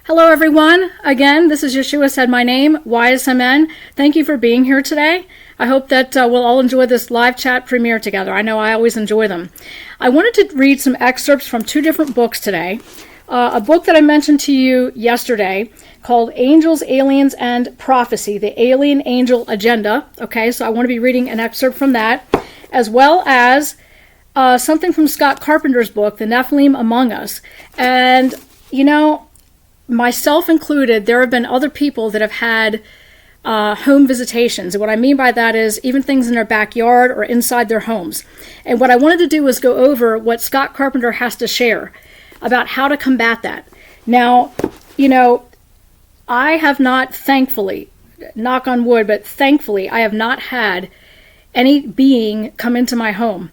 Hello everyone. Again, this is Yeshua Said My Name, YSMN. Thank you for being here today. I hope that we'll all enjoy this live chat premiere together. I know I always enjoy them. I wanted to read some excerpts from two different books today. A book that I mentioned to you yesterday called Angels, Aliens, and Prophecy, the Alien Angel Agenda. Okay, so I want to be reading an excerpt from that, as well as something from Scott Carpenter's book, The Nephilim Among Us. And, you know, myself included, there have been other people that have had home visitations. And what I mean by that is even things in their backyard or inside their homes. And what I wanted to do was go over what Scott Carpenter has to share about how to combat that. Now, you know, I have not, thankfully, knock on wood, but thankfully, I have not had any being come into my home.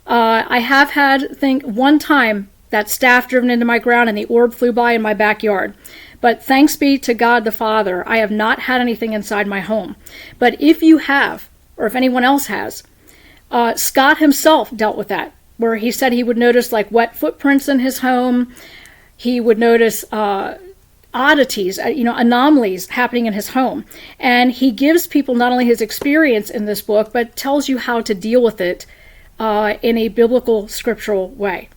I have had, one time, that staff driven into my ground and the orb flew by in my backyard. But thanks be to God the Father, I have not had anything inside my home. But if you have, or if anyone else has, Scott himself dealt with that, where he said he would notice like wet footprints in his home. He would notice oddities, anomalies happening in his home. And he gives people not only his experience in this book, but tells you how to deal with it in a biblical, scriptural way.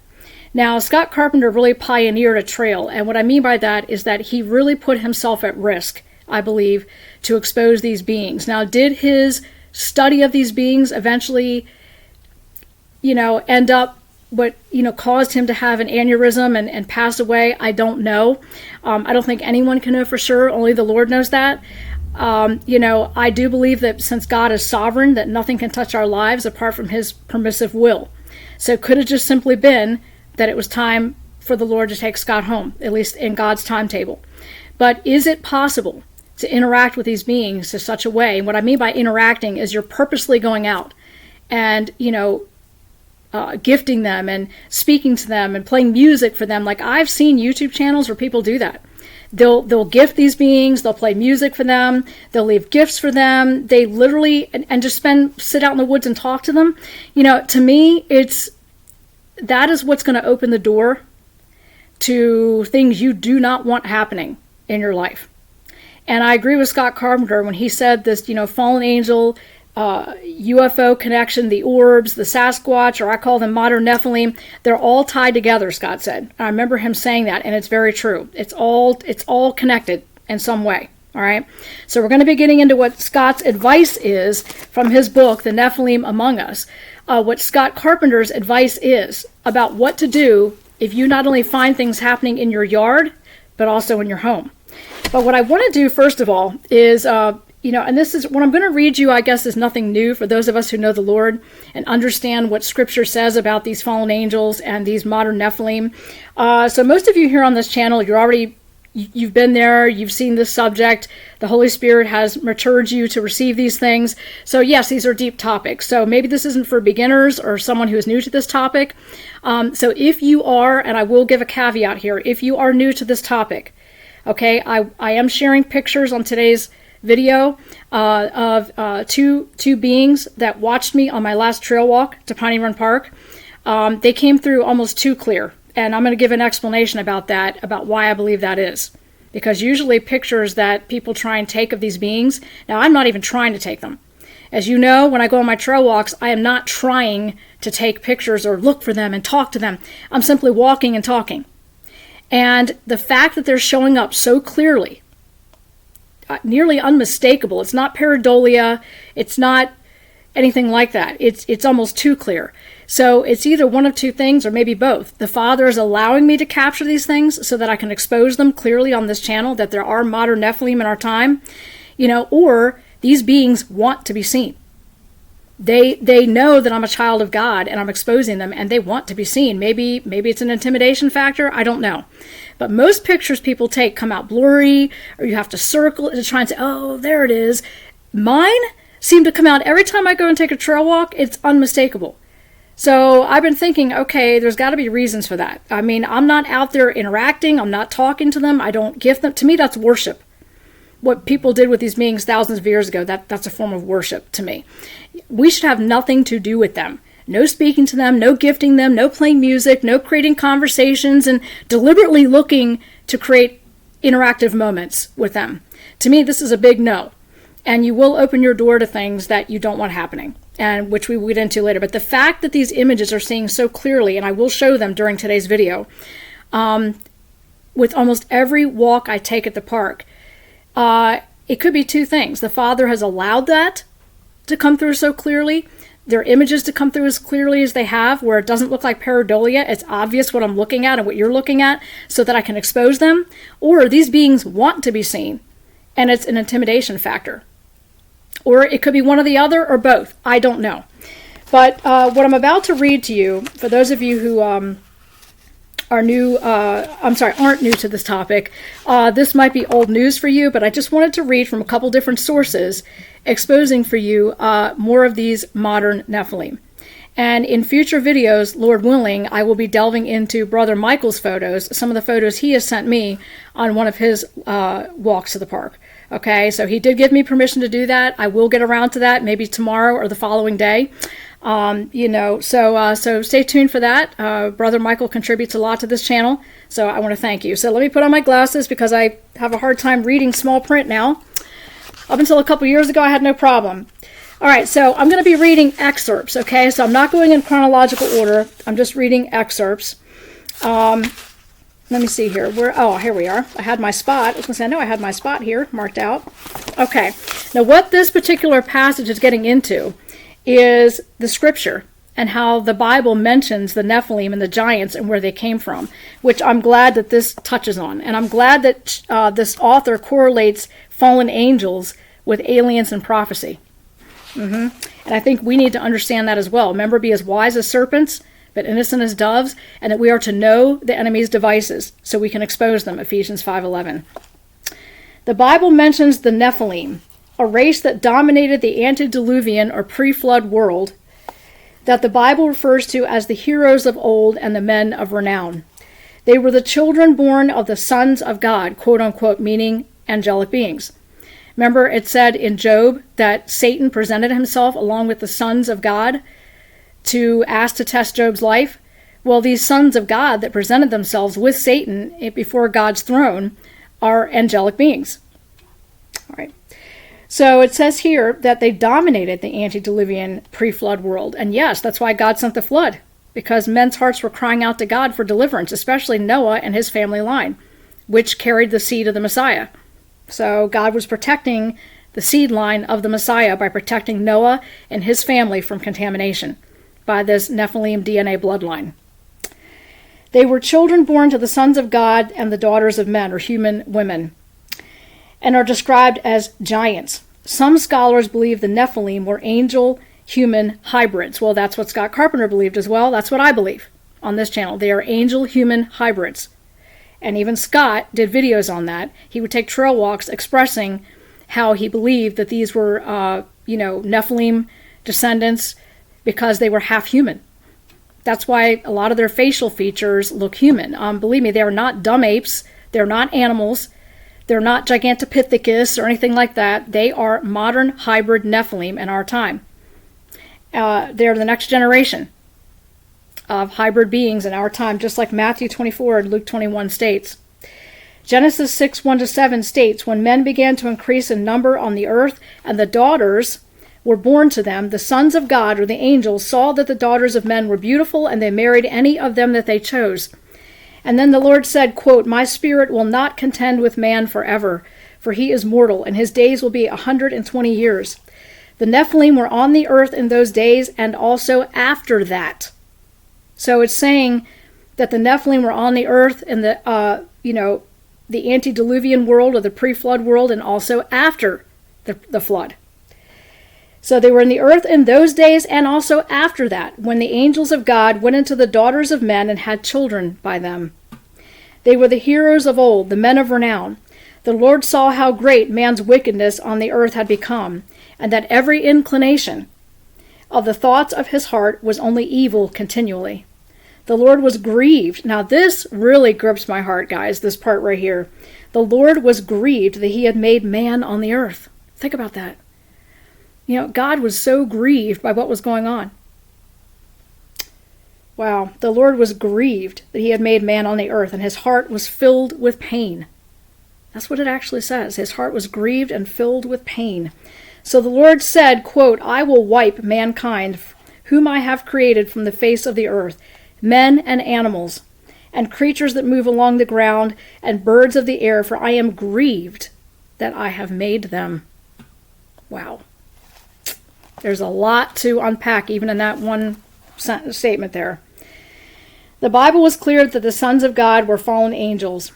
Now, Scott Carpenter really pioneered a trail, and what I mean by that is that he really put himself at risk, I believe, to expose these beings. Now, did his study of these beings eventually, end up what, caused him to have an aneurysm and pass away? I don't know. I don't think anyone can know for sure. Only the Lord knows that. I do believe that since God is sovereign, that nothing can touch our lives apart from his permissive will. So it could have just simply been that it was time for the Lord to take Scott home, at least in God's timetable. But is it possible to interact with these beings in such a way? And what I mean by interacting is you're purposely going out and, gifting them and speaking to them and playing music for them. Like I've seen YouTube channels where people do that. They'll gift these beings, they'll play music for them, they'll leave gifts for them. They literally, and just sit out in the woods and talk to them. To me, that is what's going to open the door to things you do not want happening in your life. And I agree with Scott Carpenter when he said this, fallen angel, UFO connection, the orbs, the sasquatch, or I call them modern Nephilim, they're all tied together, Scott said. I remember him saying that, and it's very true. It's all connected in some way. All right. So we're going to be getting into what Scott's advice is from his book, The Nephilim Among Us. What Scott Carpenter's advice is about what to do if you not only find things happening in your yard, but also in your home. But what I want to do, first of all, is, and this is what I'm going to read you, I guess, is nothing new for those of us who know the Lord and understand what Scripture says about these fallen angels and these modern Nephilim. So most of you here on this channel, you've been there, you've seen this subject. The Holy Spirit has matured you to receive these things. So yes, these are deep topics. So maybe this isn't for beginners or someone who is new to this topic. So if you are, and I will give a caveat here, if you are new to this topic, okay, I am sharing pictures on today's video of two beings that watched me on my last trail walk to Piney Run Park. They came through almost too clear. And I'm going to give an explanation about that, about why I believe that is. Because usually pictures that people try and take of these beings, now I'm not even trying to take them. As you know, when I go on my trail walks, I am not trying to take pictures or look for them and talk to them. I'm simply walking and talking. And the fact that they're showing up so clearly, nearly unmistakable, it's not pareidolia, it's not anything like that. It's almost too clear. So it's either one of two things or maybe both. The Father is allowing me to capture these things so that I can expose them clearly on this channel, that there are modern Nephilim in our time, or these beings want to be seen. They know that I'm a child of God and I'm exposing them and they want to be seen. Maybe it's an intimidation factor. I don't know. But most pictures people take come out blurry, or you have to circle it to try and say, oh, there it is. Mine seem to come out every time I go and take a trail walk. It's unmistakable. So I've been thinking, okay, there's got to be reasons for that. I mean, I'm not out there interacting. I'm not talking to them. I don't gift them. To me, that's worship. What people did with these beings thousands of years ago, that's a form of worship to me. We should have nothing to do with them. No speaking to them, no gifting them, no playing music, no creating conversations and deliberately looking to create interactive moments with them. To me, this is a big no. And you will open your door to things that you don't want happening, and which we will get into later. But the fact that these images are seen so clearly, and I will show them during today's video, with almost every walk I take at the park, it could be two things. The Father has allowed that to come through so clearly, their images to come through as clearly as they have, where it doesn't look like pareidolia. It's obvious what I'm looking at and what you're looking at, so that I can expose them. Or these beings want to be seen, and it's an intimidation factor. Or it could be one or the other, or both. I don't know. But what I'm about to read to you, for those of you who aren't new to this topic, this might be old news for you, but I just wanted to read from a couple different sources exposing for you more of these modern Nephilim. And in future videos, Lord willing, I will be delving into Brother Michael's photos, some of the photos he has sent me on one of his walks to the park. Okay, so he did give me permission to do that. I will get around to that, maybe tomorrow or the following day. So stay tuned for that. Brother Michael contributes a lot to this channel, so I want to thank you. So let me put on my glasses because I have a hard time reading small print now. Up until a couple years ago, I had no problem. All right, so I'm going to be reading excerpts, okay? So I'm not going in chronological order. I'm just reading excerpts. Let me see here. Here we are. I had my spot. I was going to say, I know I had my spot here marked out. Okay. Now, what this particular passage is getting into is the scripture and how the Bible mentions the Nephilim and the giants and where they came from, which I'm glad that this touches on. And I'm glad that this author correlates fallen angels with aliens and prophecy. And I think we need to understand that as well. Remember, be as wise as serpents, but innocent as doves, and that we are to know the enemy's devices so we can expose them, Ephesians 5:11. The Bible mentions the Nephilim, a race that dominated the antediluvian or pre-flood world that the Bible refers to as the heroes of old and the men of renown. They were the children born of the sons of God, quote unquote, meaning angelic beings. Remember, it said in Job that Satan presented himself along with the sons of God to ask to test Job's life. Well, these sons of God that presented themselves with Satan before God's throne are angelic beings. All right. So it says here that they dominated the antediluvian pre-flood world. And yes, that's why God sent the flood, because men's hearts were crying out to God for deliverance, especially Noah and his family line, which carried the seed of the Messiah. So God was protecting the seed line of the Messiah by protecting Noah and his family from contamination by this Nephilim DNA bloodline. They were children born to the sons of God and the daughters of men, or human women, and are described as giants. Some scholars believe the Nephilim were angel-human hybrids. Well, that's what Scott Carpenter believed as well. That's what I believe on this channel. They are angel-human hybrids. And even Scott did videos on that. He would take trail walks expressing how he believed that these were, Nephilim descendants because they were half human. That's why a lot of their facial features look human. Believe me, they are not dumb apes. They're not animals. They're not Gigantopithecus or anything like that. They are modern hybrid Nephilim in our time. They're the next generation of hybrid beings in our time, just like Matthew 24 and Luke 21 states. Genesis 6:1-7 states, when men began to increase in number on the earth, and the daughters were born to them, the sons of God, or the angels, saw that the daughters of men were beautiful, and they married any of them that they chose. And then the Lord said, quote, my spirit will not contend with man forever, for he is mortal, and his days will be 120 years. The Nephilim were on the earth in those days, and also after that. So it's saying that the Nephilim were on the earth in the, the antediluvian world, or the pre-flood world, and also after the flood. So they were in the earth in those days and also after that, when the angels of God went into the daughters of men and had children by them. They were the heroes of old, the men of renown. The Lord saw how great man's wickedness on the earth had become, and that every inclination of the thoughts of his heart was only evil continually. The Lord was grieved. Now this really grips my heart, guys, this part right here. The Lord was grieved that he had made man on the earth. Think about that. God was so grieved by what was going on. Wow. The Lord was grieved that he had made man on the earth, and his heart was filled with pain. That's what it actually says. His heart was grieved and filled with pain. So the Lord said, quote, I will wipe mankind, whom I have created from the face of the earth, men and animals, and creatures that move along the ground, and birds of the air, for I am grieved that I have made them. Wow. There's a lot to unpack, even in that one statement there. The Bible was clear that the sons of God were fallen angels,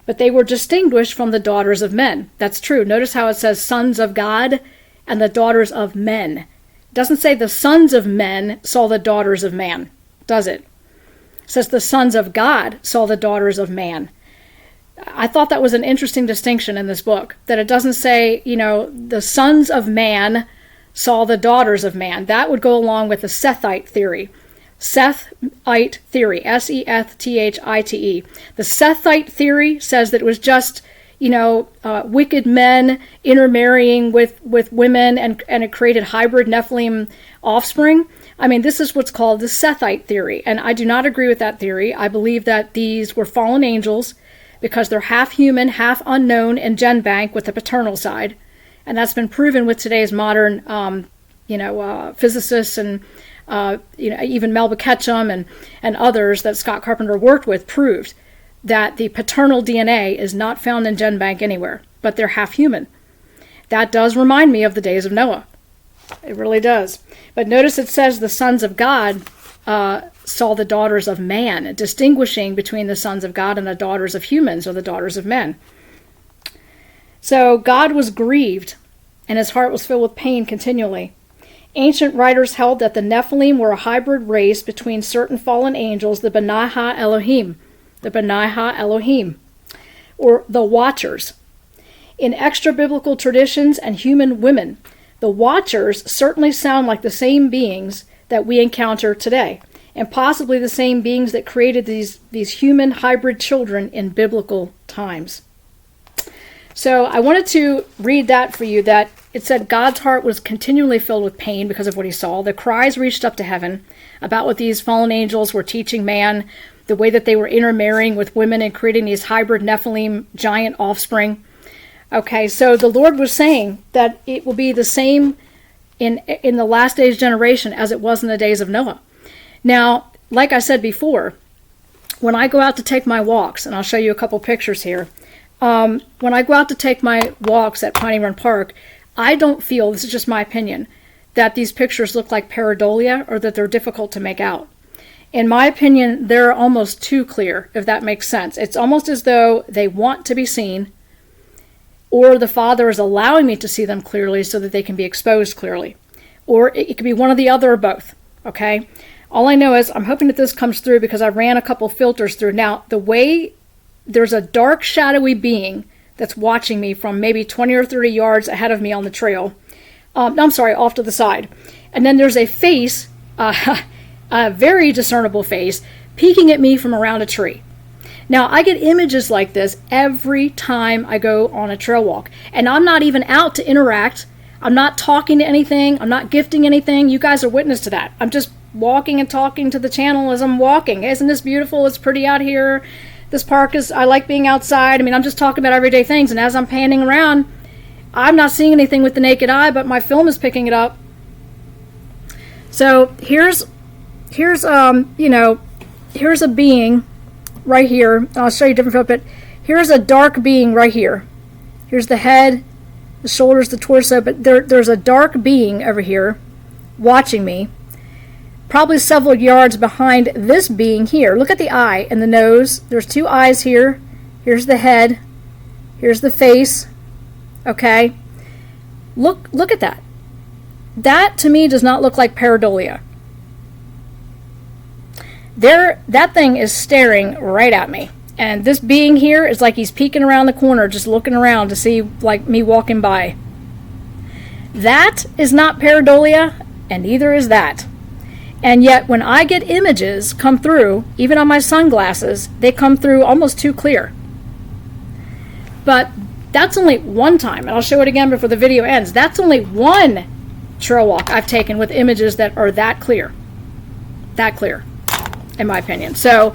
but they were distinguished from the daughters of men. That's true. Notice how it says sons of God and the daughters of men. It doesn't say the sons of men saw the daughters of man, does it? It says the sons of God saw the daughters of man. I thought that was an interesting distinction in this book, that it doesn't say, the sons of man saw the daughters of man. That would go along with the Sethite theory. Sethite theory, S-E-T-H-I-T-E. The Sethite theory says that it was just, wicked men intermarrying with women, and it created hybrid Nephilim offspring. I mean, this is what's called the Sethite theory, and I do not agree with that theory. I believe that these were fallen angels because they're half human, half unknown in GenBank with the paternal side. And that's been proven with today's modern, physicists and, even Melba Ketchum and others that Scott Carpenter worked with proved that the paternal DNA is not found in GenBank anywhere, but they're half human. That does remind me of the days of Noah. It really does. But notice it says the sons of God saw the daughters of man, distinguishing between the sons of God and the daughters of humans, or the daughters of men. So God was grieved, and his heart was filled with pain continually. Ancient writers held that the Nephilim were a hybrid race between certain fallen angels, the B'nai Ha-Elohim, or the Watchers. In extra-biblical traditions and human women, the Watchers certainly sound like the same beings that we encounter today, and possibly the same beings that created these human hybrid children in biblical times. So I wanted to read that for you, that it said God's heart was continually filled with pain because of what he saw. The cries reached up to heaven about what these fallen angels were teaching man, the way that they were intermarrying with women and creating these hybrid Nephilim giant offspring. Okay, so the Lord was saying that it will be the same in the last days generation as it was in the days of Noah. Now, like I said before, when I go out to take my walks, and I'll show you a couple pictures here, when I go out to take my walks at Piney Run Park, I don't feel, this is just my opinion, that these pictures look like pareidolia or that they're difficult to make out. In my opinion, they're almost too clear, if that makes sense. It's almost as though they want to be seen, or the Father is allowing me to see them clearly so that they can be exposed clearly. Or it could be one or the other or both, okay? All I know is I'm hoping that this comes through because I ran a couple filters through. Now, the way there's a dark, shadowy being that's watching me from maybe 20 or 30 yards ahead of me on the trail. Off to the side. And then there's a face, a very discernible face, peeking at me from around a tree. Now, I get images like this every time I go on a trail walk. And I'm not even out to interact. I'm not talking to anything. I'm not gifting anything. You guys are witness to that. I'm just walking and talking to the channel as I'm walking. Isn't this beautiful? It's pretty out here. This park is, I like being outside. I mean, I'm just talking about everyday things. And as I'm panning around, I'm not seeing anything with the naked eye, but my film is picking it up. So here's a being right here. I'll show you a different film, but here's a dark being right here. Here's the head, the shoulders, the torso, but there's a dark being over here watching me, probably several yards behind this being here. Look at the eye and the nose. There's two eyes here. Here's the head. Here's the face. Okay. Look at that. That to me does not look like pareidolia. That thing is staring right at me. And this being here is like he's peeking around the corner, just looking around to see like me walking by. That is not pareidolia, and neither is that. And yet when I get images come through, even on my sunglasses, they come through almost too clear. But that's only one time, and I'll show it again before the video ends. That's only one trail walk I've taken with images that are that clear. That clear, in my opinion. So,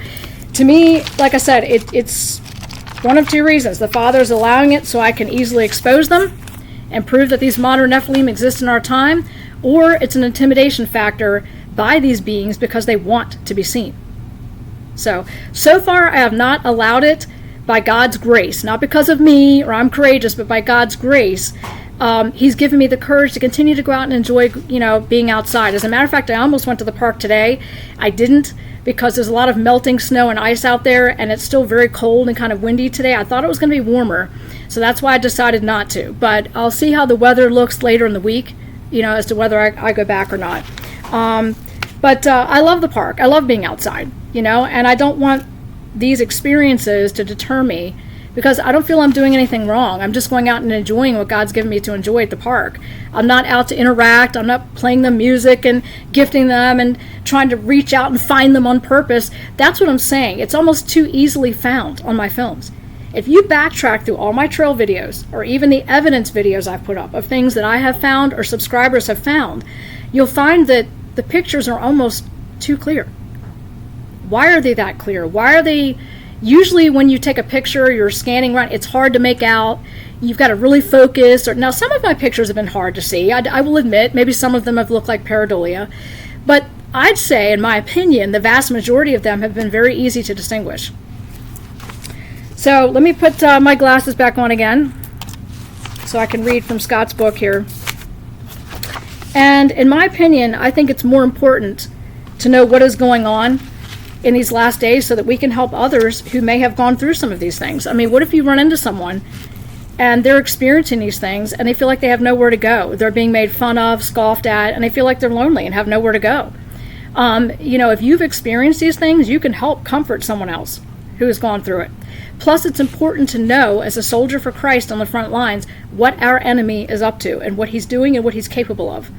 to me, like I said, it's One of two reasons. The Father is allowing it so I can easily expose them and prove that these modern Nephilim exist in our time, or it's an intimidation factor by these beings because they want to be seen. So far I have not allowed it by God's grace, not because of me or I'm courageous, but by God's grace. He's given me the courage to continue to go out and enjoy, being outside. As a matter of fact, I almost went to the park today. I didn't because there's a lot of melting snow and ice out there, and it's still very cold and kind of windy today. I thought it was going to be warmer, so that's why I decided not to. But I'll see how the weather looks later in the week, as to whether I go back or not. But I love the park. I love being outside, and I don't want these experiences to deter me, because I don't feel I'm doing anything wrong. I'm just going out and enjoying what God's given me to enjoy at the park. I'm not out to interact. I'm not playing them music and gifting them and trying to reach out and find them on purpose. That's what I'm saying. It's almost too easily found on my films. If you backtrack through all my trail videos, or even the evidence videos I've put up of things that I have found or subscribers have found, you'll find that the pictures are almost too clear. Why are they that clear? Why are they... Usually when you take a picture, you're scanning around, it's hard to make out. You've got to really focus. Now, some of my pictures have been hard to see. I will admit, maybe some of them have looked like pareidolia. But I'd say, in my opinion, the vast majority of them have been very easy to distinguish. So let me put my glasses back on again so I can read from Scott's book here. And in my opinion, I think it's more important to know what is going on in these last days so that we can help others who may have gone through some of these things. I mean, what if you run into someone and they're experiencing these things and they feel like they have nowhere to go? They're being made fun of, scoffed at, and they feel like they're lonely and have nowhere to go. If you've experienced these things, you can help comfort someone else who has gone through it. Plus, it's important to know, as a soldier for Christ on the front lines, what our enemy is up to and what he's doing and what he's capable of.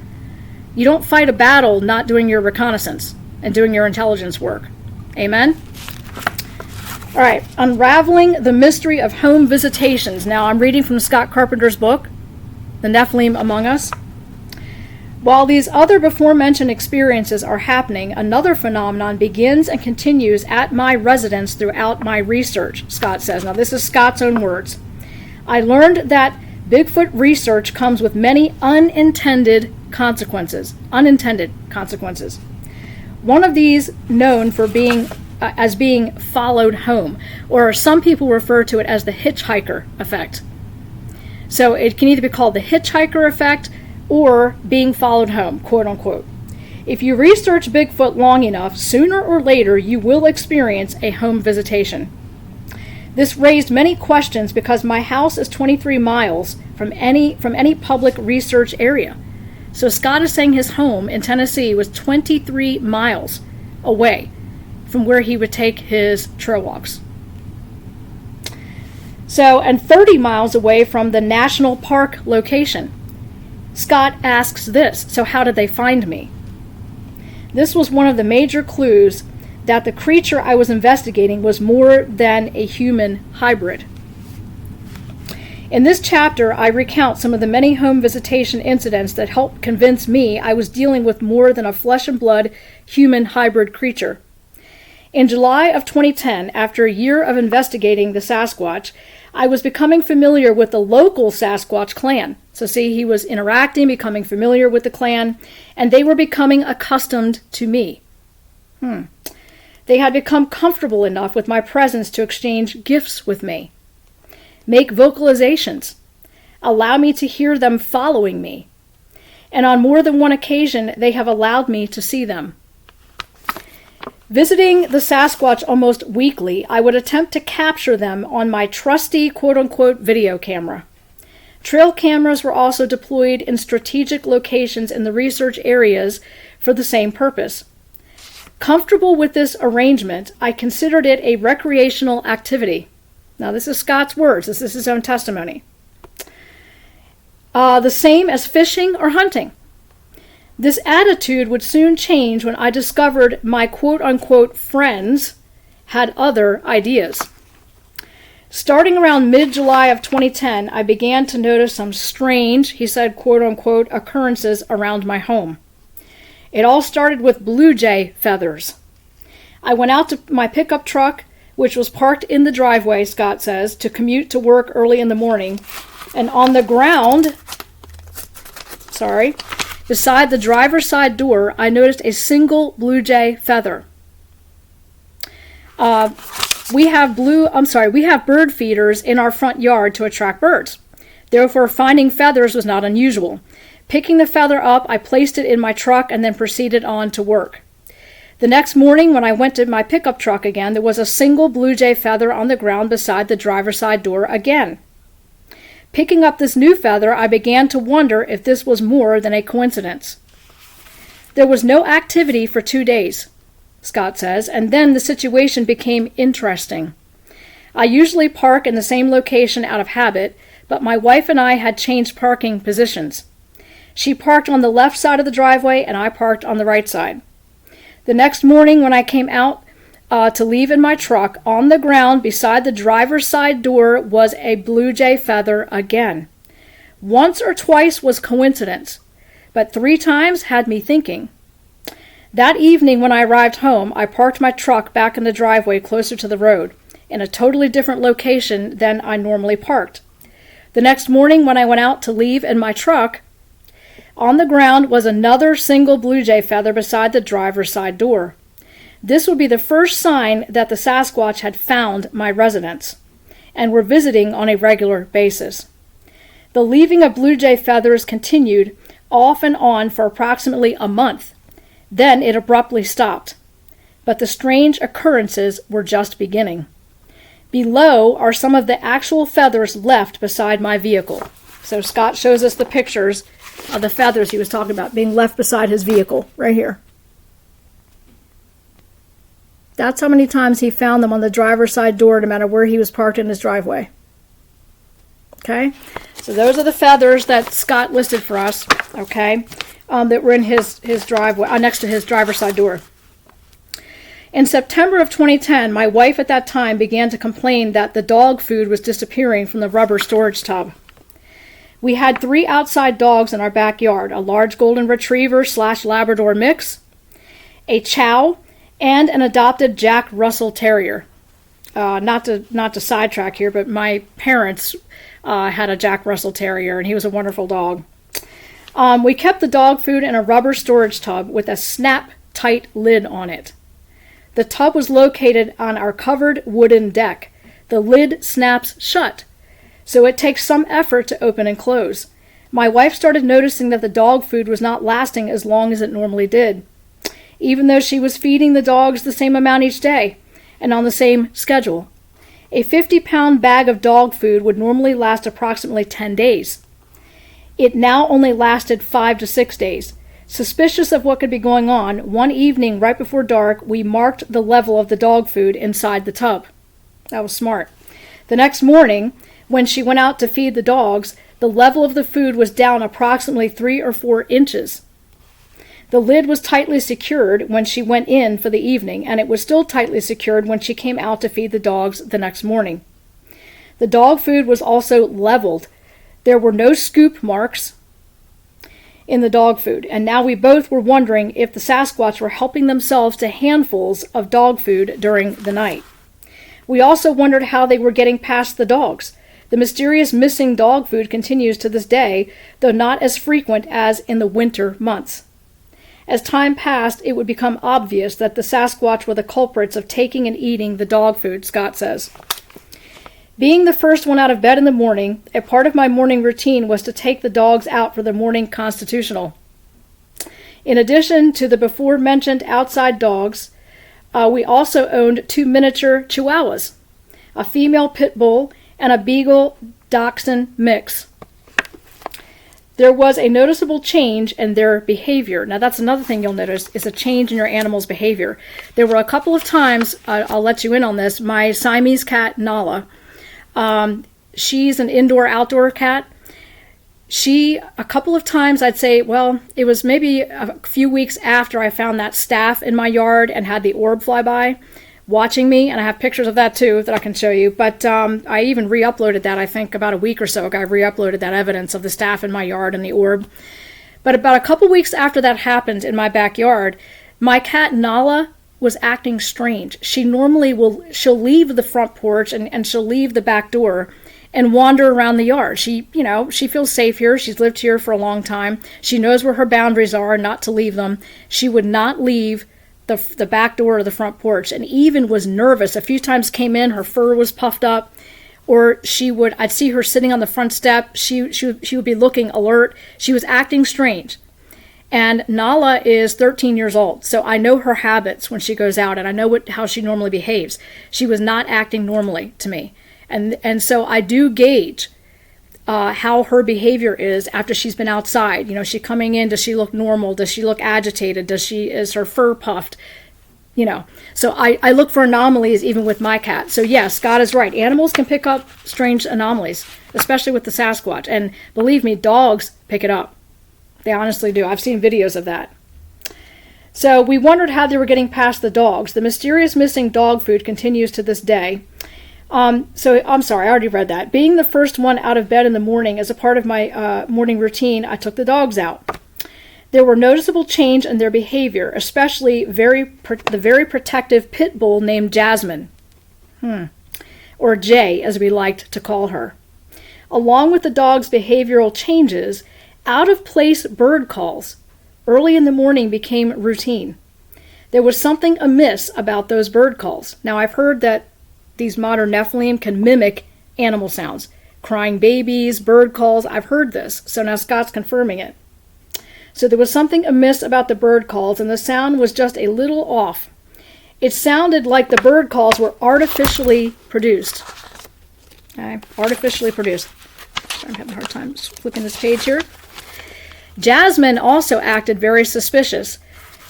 You don't fight a battle not doing your reconnaissance and doing your intelligence work. Amen? All right, unraveling the mystery of home visitations. Now, I'm reading from Scott Carpenter's book, The Nephilim Among Us. While these other before-mentioned experiences are happening, another phenomenon begins and continues at my residence throughout my research, Scott says. Now, this is Scott's own words. I learned that Bigfoot research comes with many unintended consequences. One of these known for being as being followed home, or some people refer to it as the hitchhiker effect. So it can either be called the hitchhiker effect or being followed home, quote unquote. If you research Bigfoot long enough, sooner or later you will experience a home visitation. This raised many questions because my house is 23 miles from any public research area. So Scott is saying his home in Tennessee was 23 miles away from where he would take his trail walks. And 30 miles away from the national park location. Scott asks this, so how did they find me? This was one of the major clues that the creature I was investigating was more than a human hybrid. In this chapter, I recount some of the many home visitation incidents that helped convince me I was dealing with more than a flesh and blood human hybrid creature. In July of 2010, after a year of investigating the Sasquatch, I was becoming familiar with the local Sasquatch clan. So see, he was interacting, becoming familiar with the clan, and they were becoming accustomed to me. They had become comfortable enough with my presence to exchange gifts with me, make vocalizations, allow me to hear them following me, and on more than one occasion, they have allowed me to see them. Visiting the Sasquatch almost weekly, I would attempt to capture them on my trusty quote-unquote video camera. Trail cameras were also deployed in strategic locations in the research areas for the same purpose. Comfortable with this arrangement, I considered it a recreational activity. Now, this is Scott's words. This is his own testimony. The same as fishing or hunting. This attitude would soon change when I discovered my quote-unquote friends had other ideas. Starting around mid-July of 2010, I began to notice some strange, he said, quote-unquote, occurrences around my home. It all started with blue jay feathers. I went out to my pickup truck which was parked in the driveway, Scott says, to commute to work early in the morning. And on the ground, beside the driver's side door, I noticed a single blue jay feather. We have bird feeders in our front yard to attract birds. Therefore, finding feathers was not unusual. Picking the feather up, I placed it in my truck and then proceeded on to work. The next morning, when I went to my pickup truck again, there was a single blue jay feather on the ground beside the driver's side door again. Picking up this new feather, I began to wonder if this was more than a coincidence. There was no activity for 2 days, Scott says, and then the situation became interesting. I usually park in the same location out of habit, but my wife and I had changed parking positions. She parked on the left side of the driveway, and I parked on the right side. The next morning, when I came out to leave in my truck, on the ground beside the driver's side door was a blue jay feather again. Once or twice was coincidence, but 3 times had me thinking. That evening when I arrived home, I parked my truck back in the driveway closer to the road, in a totally different location than I normally parked. The next morning when I went out to leave in my truck, on the ground was another single blue jay feather beside the driver's side door. This would be the first sign that the Sasquatch had found my residence and were visiting on a regular basis. The leaving of blue jay feathers continued off and on for approximately a month. Then it abruptly stopped. But the strange occurrences were just beginning. Below are some of the actual feathers left beside my vehicle. So Scott shows us the pictures of the feathers he was talking about being left beside his vehicle, right here. That's how many times he found them on the driver's side door, no matter where he was parked in his driveway. Okay? So those are the feathers that Scott listed for us, okay, that were in his driveway, next to his driver's side door. In September of 2010, my wife at that time began to complain that the dog food was disappearing from the rubber storage tub. We had 3 outside dogs in our backyard, a large golden retriever / Labrador mix, a chow, and an adopted Jack Russell Terrier. Not to sidetrack here, but my parents had a Jack Russell Terrier, and he was a wonderful dog. We kept the dog food in a rubber storage tub with a snap-tight lid on it. The tub was located on our covered wooden deck. The lid snaps shut, so it takes some effort to open and close. My wife started noticing that the dog food was not lasting as long as it normally did, even though she was feeding the dogs the same amount each day and on the same schedule. A 50-pound bag of dog food would normally last approximately 10 days. It now only lasted 5 to 6 days. Suspicious of what could be going on, one evening right before dark, we marked the level of the dog food inside the tub. That was smart. The next morning, when she went out to feed the dogs, the level of the food was down approximately 3 or 4 inches. The lid was tightly secured when she went in for the evening, and it was still tightly secured when she came out to feed the dogs the next morning. The dog food was also leveled. There were no scoop marks in the dog food, and now we both were wondering if the Sasquatch were helping themselves to handfuls of dog food during the night. We also wondered how they were getting past the dogs. The mysterious missing dog food continues to this day, though not as frequent as in the winter months. As time passed, it would become obvious that the Sasquatch were the culprits of taking and eating the dog food, Scott says. Being the first one out of bed in the morning, a part of my morning routine was to take the dogs out for the morning constitutional. In addition to the before-mentioned outside dogs, we also owned 2 miniature Chihuahuas, a female pit bull, and a beagle dachshund mix. There was a noticeable change in their behavior. Now that's another thing you'll notice, is a change in your animal's behavior. There were a couple of times, I'll let you in on this, my Siamese cat, Nala, she's an indoor-outdoor cat. A couple of times, I'd say, well, it was maybe a few weeks after I found that staff in my yard and had the orb fly by, watching me, and I have pictures of that too that I can show you, but I even re-uploaded that, I think about a week or so ago. I re-uploaded that evidence of the staff in my yard and the orb. But about a couple weeks after that happened in my backyard, my cat Nala was acting strange. She'll leave the front porch and she'll leave the back door and wander around the yard. She feels safe here. She's lived here for a long time. She knows where her boundaries are, not to leave them. She would not leave the back door or the front porch, and even was nervous. A few times came in, her fur was puffed up, or I'd see her sitting on the front step. She would be looking alert. She was acting strange. And Nala is 13 years old, so I know her habits when she goes out, and I know how she normally behaves. She was not acting normally to me. And so I do gauge how her behavior is after she's been outside. You know, she coming in, does she look normal? Does she look agitated? Is her fur puffed? You know, so I look for anomalies even with my cat. So yes, Scott is right. Animals can pick up strange anomalies, especially with the Sasquatch. And believe me, dogs pick it up. They honestly do. I've seen videos of that. So we wondered how they were getting past the dogs. The mysterious missing dog food continues to this day. So I'm sorry, I already read that. Being the first one out of bed in the morning as a part of my morning routine, I took the dogs out. There were noticeable change in their behavior, especially the very protective pit bull named Jasmine, or Jay as we liked to call her. Along with the dog's behavioral changes, out-of-place bird calls early in the morning became routine. There was something amiss about those bird calls. Now, I've heard that these modern Nephilim can mimic animal sounds. Crying babies, bird calls, I've heard this. So now Scott's confirming it. So there was something amiss about the bird calls, and the sound was just a little off. It sounded like the bird calls were artificially produced. Okay, artificially produced. I'm having a hard time flipping this page here. Jasmine also acted very suspicious,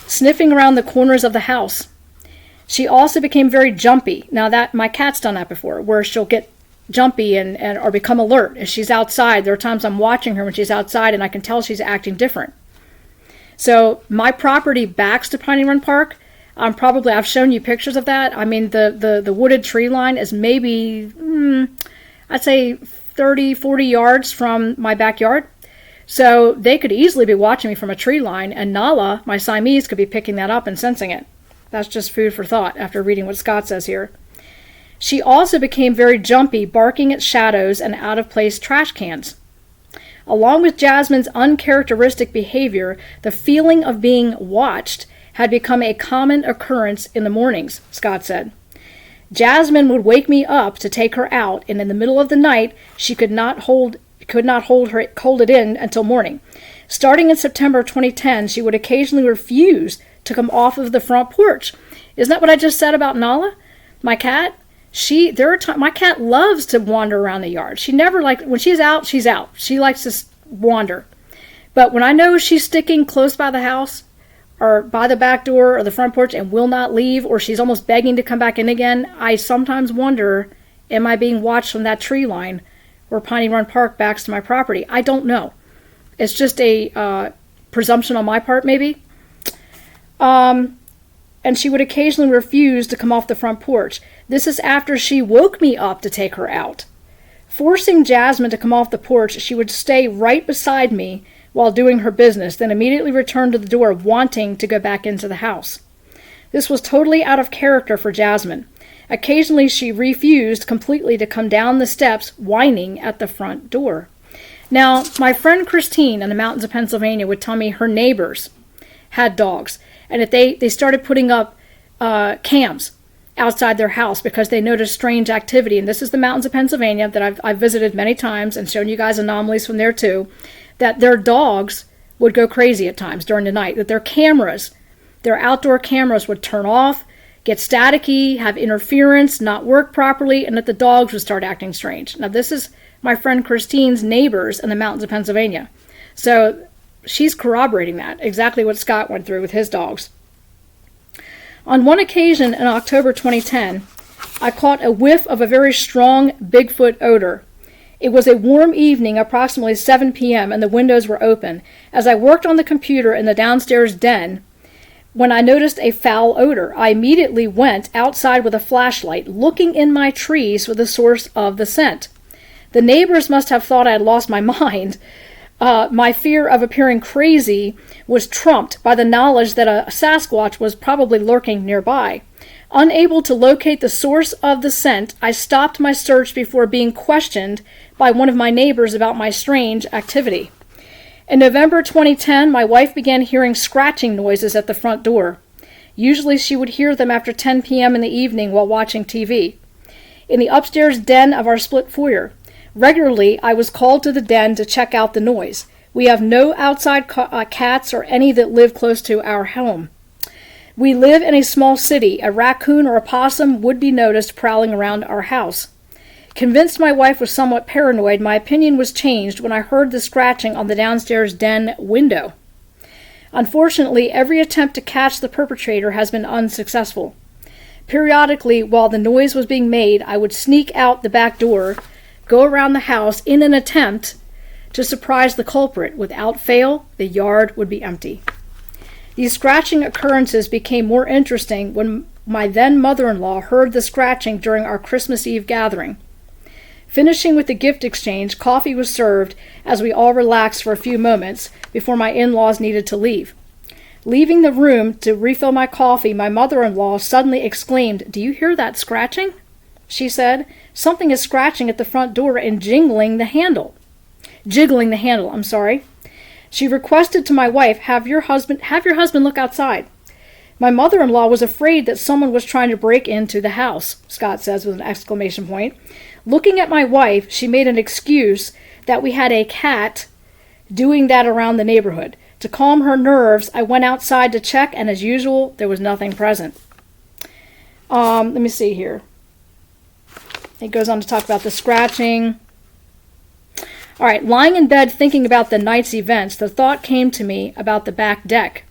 sniffing around the corners of the house. She also became very jumpy. Now that my cat's done that before, where she'll get jumpy and or become alert as she's outside. There are times I'm watching her when she's outside and I can tell she's acting different. So my property backs to Piney Run Park. I've shown you pictures of that. I mean, the wooded tree line is maybe, I'd say 30, 40 yards from my backyard. So they could easily be watching me from a tree line, and Nala, my Siamese, could be picking that up and sensing it. That's just food for thought after reading what Scott says here. She also became very jumpy, barking at shadows and out-of-place trash cans. Along with Jasmine's uncharacteristic behavior, the feeling of being watched had become a common occurrence in the mornings, Scott said. Jasmine would wake me up to take her out, and in the middle of the night, she could not hold it in until morning. Starting in September 2010, she would occasionally refuse to come off of the front porch. Isn't that what I just said about Nala, my cat? My cat loves to wander around the yard. She never when she's out, she's out. She likes to wander. But when I know she's sticking close by the house or by the back door or the front porch and will not leave, or she's almost begging to come back in again, I sometimes wonder, am I being watched from that tree line where Piney Run Park backs to my property? I don't know. It's just a presumption on my part, maybe. And she would occasionally refuse to come off the front porch. This is after she woke me up to take her out. Forcing Jasmine to come off the porch, she would stay right beside me while doing her business, then immediately return to the door, wanting to go back into the house. This was totally out of character for Jasmine. Occasionally, she refused completely to come down the steps, whining at the front door. Now, my friend Christine in the mountains of Pennsylvania would tell me her neighbors had dogs, and if they started putting up cams outside their house because they noticed strange activity. And this is the mountains of Pennsylvania that I've visited many times and shown you guys anomalies from there too, that their dogs would go crazy at times during the night, that their outdoor cameras would turn off, get staticky, have interference, not work properly, and that the dogs would start acting strange. Now, this is my friend Christine's neighbors in the mountains of Pennsylvania. So she's corroborating that, exactly what Scott went through with his dogs. On one occasion in October 2010, I caught a whiff of a very strong Bigfoot odor. It was a warm evening, approximately 7 p.m., and the windows were open. As I worked on the computer in the downstairs den, when I noticed a foul odor, I immediately went outside with a flashlight, looking in my trees for the source of the scent. The neighbors must have thought I had lost my mind. my fear of appearing crazy was trumped by the knowledge that a Sasquatch was probably lurking nearby. Unable to locate the source of the scent, I stopped my search before being questioned by one of my neighbors about my strange activity. In November 2010, my wife began hearing scratching noises at the front door. Usually she would hear them after 10 p.m. in the evening while watching TV. In the upstairs den of our split foyer. Regularly, I was called to the den to check out the noise. We have no outside cats or any that live close to our home. We live in a small city. A raccoon or a possum would be noticed prowling around our house. Convinced my wife was somewhat paranoid, my opinion was changed when I heard the scratching on the downstairs den window. Unfortunately, every attempt to catch the perpetrator has been unsuccessful. Periodically, while the noise was being made, I would sneak out the back door, go around the house in an attempt to surprise the culprit. Without fail, the yard would be empty. These scratching occurrences became more interesting when my then mother-in-law heard the scratching during our Christmas Eve gathering. Finishing with the gift exchange, coffee was served as we all relaxed for a few moments before my in-laws needed to leave. Leaving the room to refill my coffee, my mother-in-law suddenly exclaimed, "Do you hear that scratching?" She said, "Something is scratching at the front door and jiggling the handle. She requested to my wife, have your husband look outside. My mother-in-law was afraid that someone was trying to break into the house," Scott says with an exclamation point. Looking at my wife, she made an excuse that we had a cat doing that around the neighborhood. To calm her nerves, I went outside to check, and as usual, there was nothing present. Let me see here. It goes on to talk about the scratching. All right, lying in bed thinking about the night's events, the thought came to me about the back deck.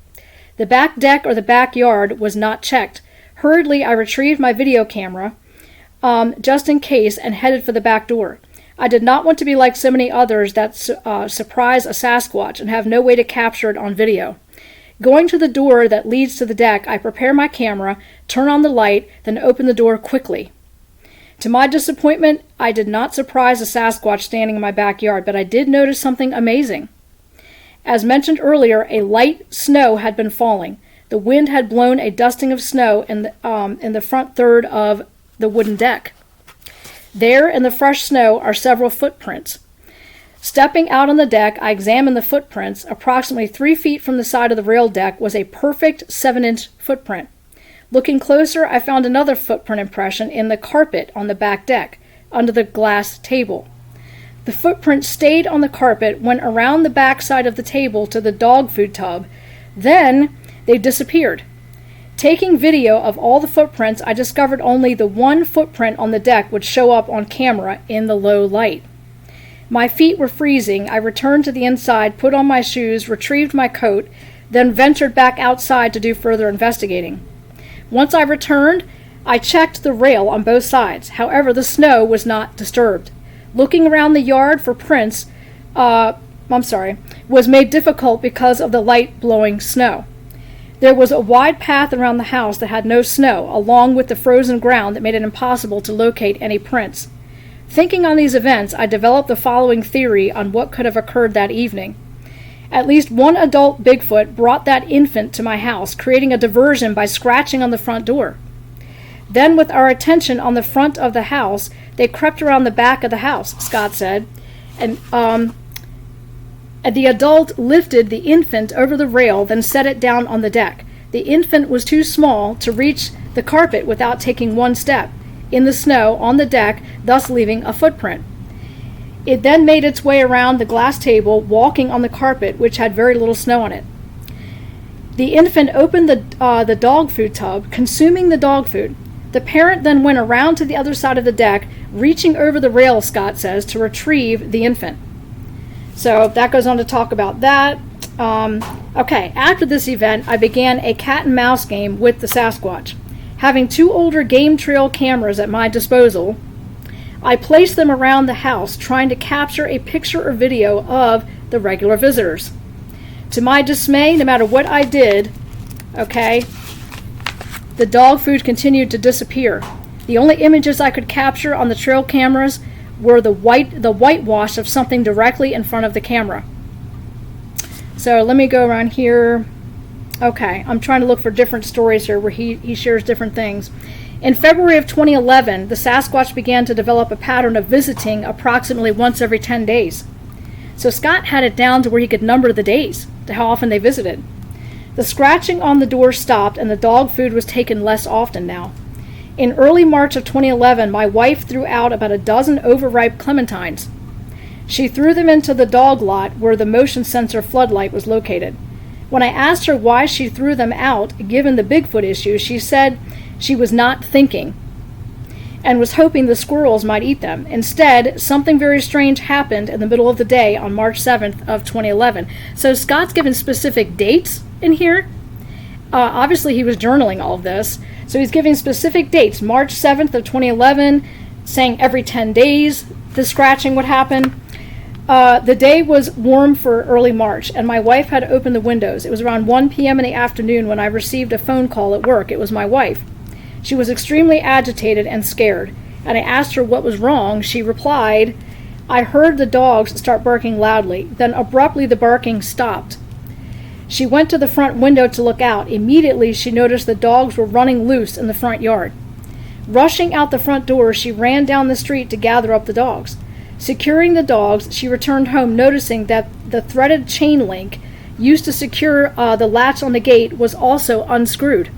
The back deck or the backyard was not checked. Hurriedly, I retrieved my video camera, just in case, and headed for the back door. I did not want to be like so many others that surprise a Sasquatch and have no way to capture it on video. Going to the door that leads to the deck, I prepare my camera, turn on the light, then open the door quickly. To my disappointment, I did not surprise a Sasquatch standing in my backyard, but I did notice something amazing. As mentioned earlier, a light snow had been falling. The wind had blown a dusting of snow in the front third of the wooden deck. There in the fresh snow are several footprints. Stepping out on the deck, I examined the footprints. Approximately 3 feet from the side of the rail deck was a perfect 7-inch footprint. Looking closer, I found another footprint impression in the carpet on the back deck, under the glass table. The footprint stayed on the carpet, went around the back side of the table to the dog food tub. Then they disappeared. Taking video of all the footprints, I discovered only the one footprint on the deck would show up on camera in the low light. My feet were freezing. I returned to the inside, put on my shoes, retrieved my coat, then ventured back outside to do further investigating. Once I returned, I checked the rail on both sides. However, the snow was not disturbed. Looking around the yard for prints was made difficult because of the light blowing snow. There was a wide path around the house that had no snow, along with the frozen ground that made it impossible to locate any prints. Thinking on these events, I developed the following theory on what could have occurred that evening. At least one adult Bigfoot brought that infant to my house, creating a diversion by scratching on the front door. Then, with our attention on the front of the house, they crept around the back of the house, Scott said, and the adult lifted the infant over the rail, then set it down on the deck. The infant was too small to reach the carpet without taking one step in the snow on the deck, thus leaving a footprint. It then made its way around the glass table, walking on the carpet, which had very little snow on it. The infant opened the dog food tub, consuming the dog food. The parent then went around to the other side of the deck, reaching over the rail, Scott says, to retrieve the infant. So that goes on to talk about that. After this event, I began a cat and mouse game with the Sasquatch. Having 2 older game trail cameras at my disposal, I placed them around the house, trying to capture a picture or video of the regular visitors. To my dismay, no matter what I did, the dog food continued to disappear. The only images I could capture on the trail cameras were the whitewash of something directly in front of the camera. So let me go around here. Okay, I'm trying to look for different stories here where he shares different things. In February of 2011, the Sasquatch began to develop a pattern of visiting approximately once every 10 days. So Scott had it down to where he could number the days, to how often they visited. The scratching on the door stopped, and the dog food was taken less often now. In early March of 2011, my wife threw out about a dozen overripe clementines. She threw them into the dog lot where the motion sensor floodlight was located. When I asked her why she threw them out, given the Bigfoot issue, she said she was not thinking and was hoping the squirrels might eat them. Instead, something very strange happened in the middle of the day on March 7th of 2011. So Scott's given specific dates in here. Obviously, he was journaling all of this. So he's giving specific dates. March 7th of 2011, saying every 10 days the scratching would happen. The day was warm for early March, and my wife had opened the windows. It was around 1 p.m. in the afternoon when I received a phone call at work. It was my wife. She was extremely agitated and scared, and I asked her what was wrong. She replied, "I heard the dogs start barking loudly. Then abruptly the barking stopped. She went to the front window to look out. Immediately she noticed the dogs were running loose in the front yard. Rushing out the front door, she ran down the street to gather up the dogs. Securing the dogs, she returned home noticing that the threaded chain link used to secure the latch on the gate was also unscrewed.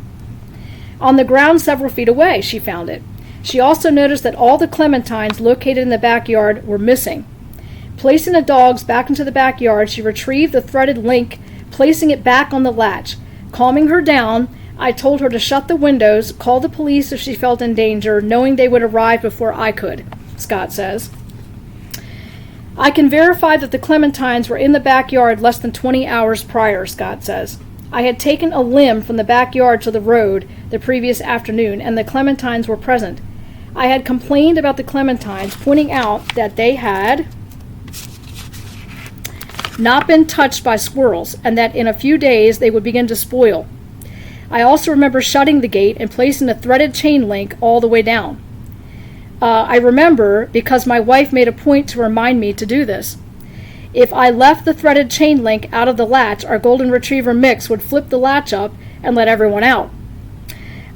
On the ground several feet away, she found it. She also noticed that all the clementines located in the backyard were missing. Placing the dogs back into the backyard, she retrieved the threaded link, placing it back on the latch. Calming her down, I told her to shut the windows, call the police if she felt in danger, knowing they would arrive before I could," Scott says. "I can verify that the clementines were in the backyard less than 20 hours prior," Scott says. "I had taken a limb from the backyard to the road the previous afternoon, and the clementines were present. I had complained about the clementines, pointing out that they had not been touched by squirrels, and that in a few days they would begin to spoil. I also remember shutting the gate and placing a threaded chain link all the way down. I remember because my wife made a point to remind me to do this. If I left the threaded chain link out of the latch, our golden retriever mix would flip the latch up and let everyone out.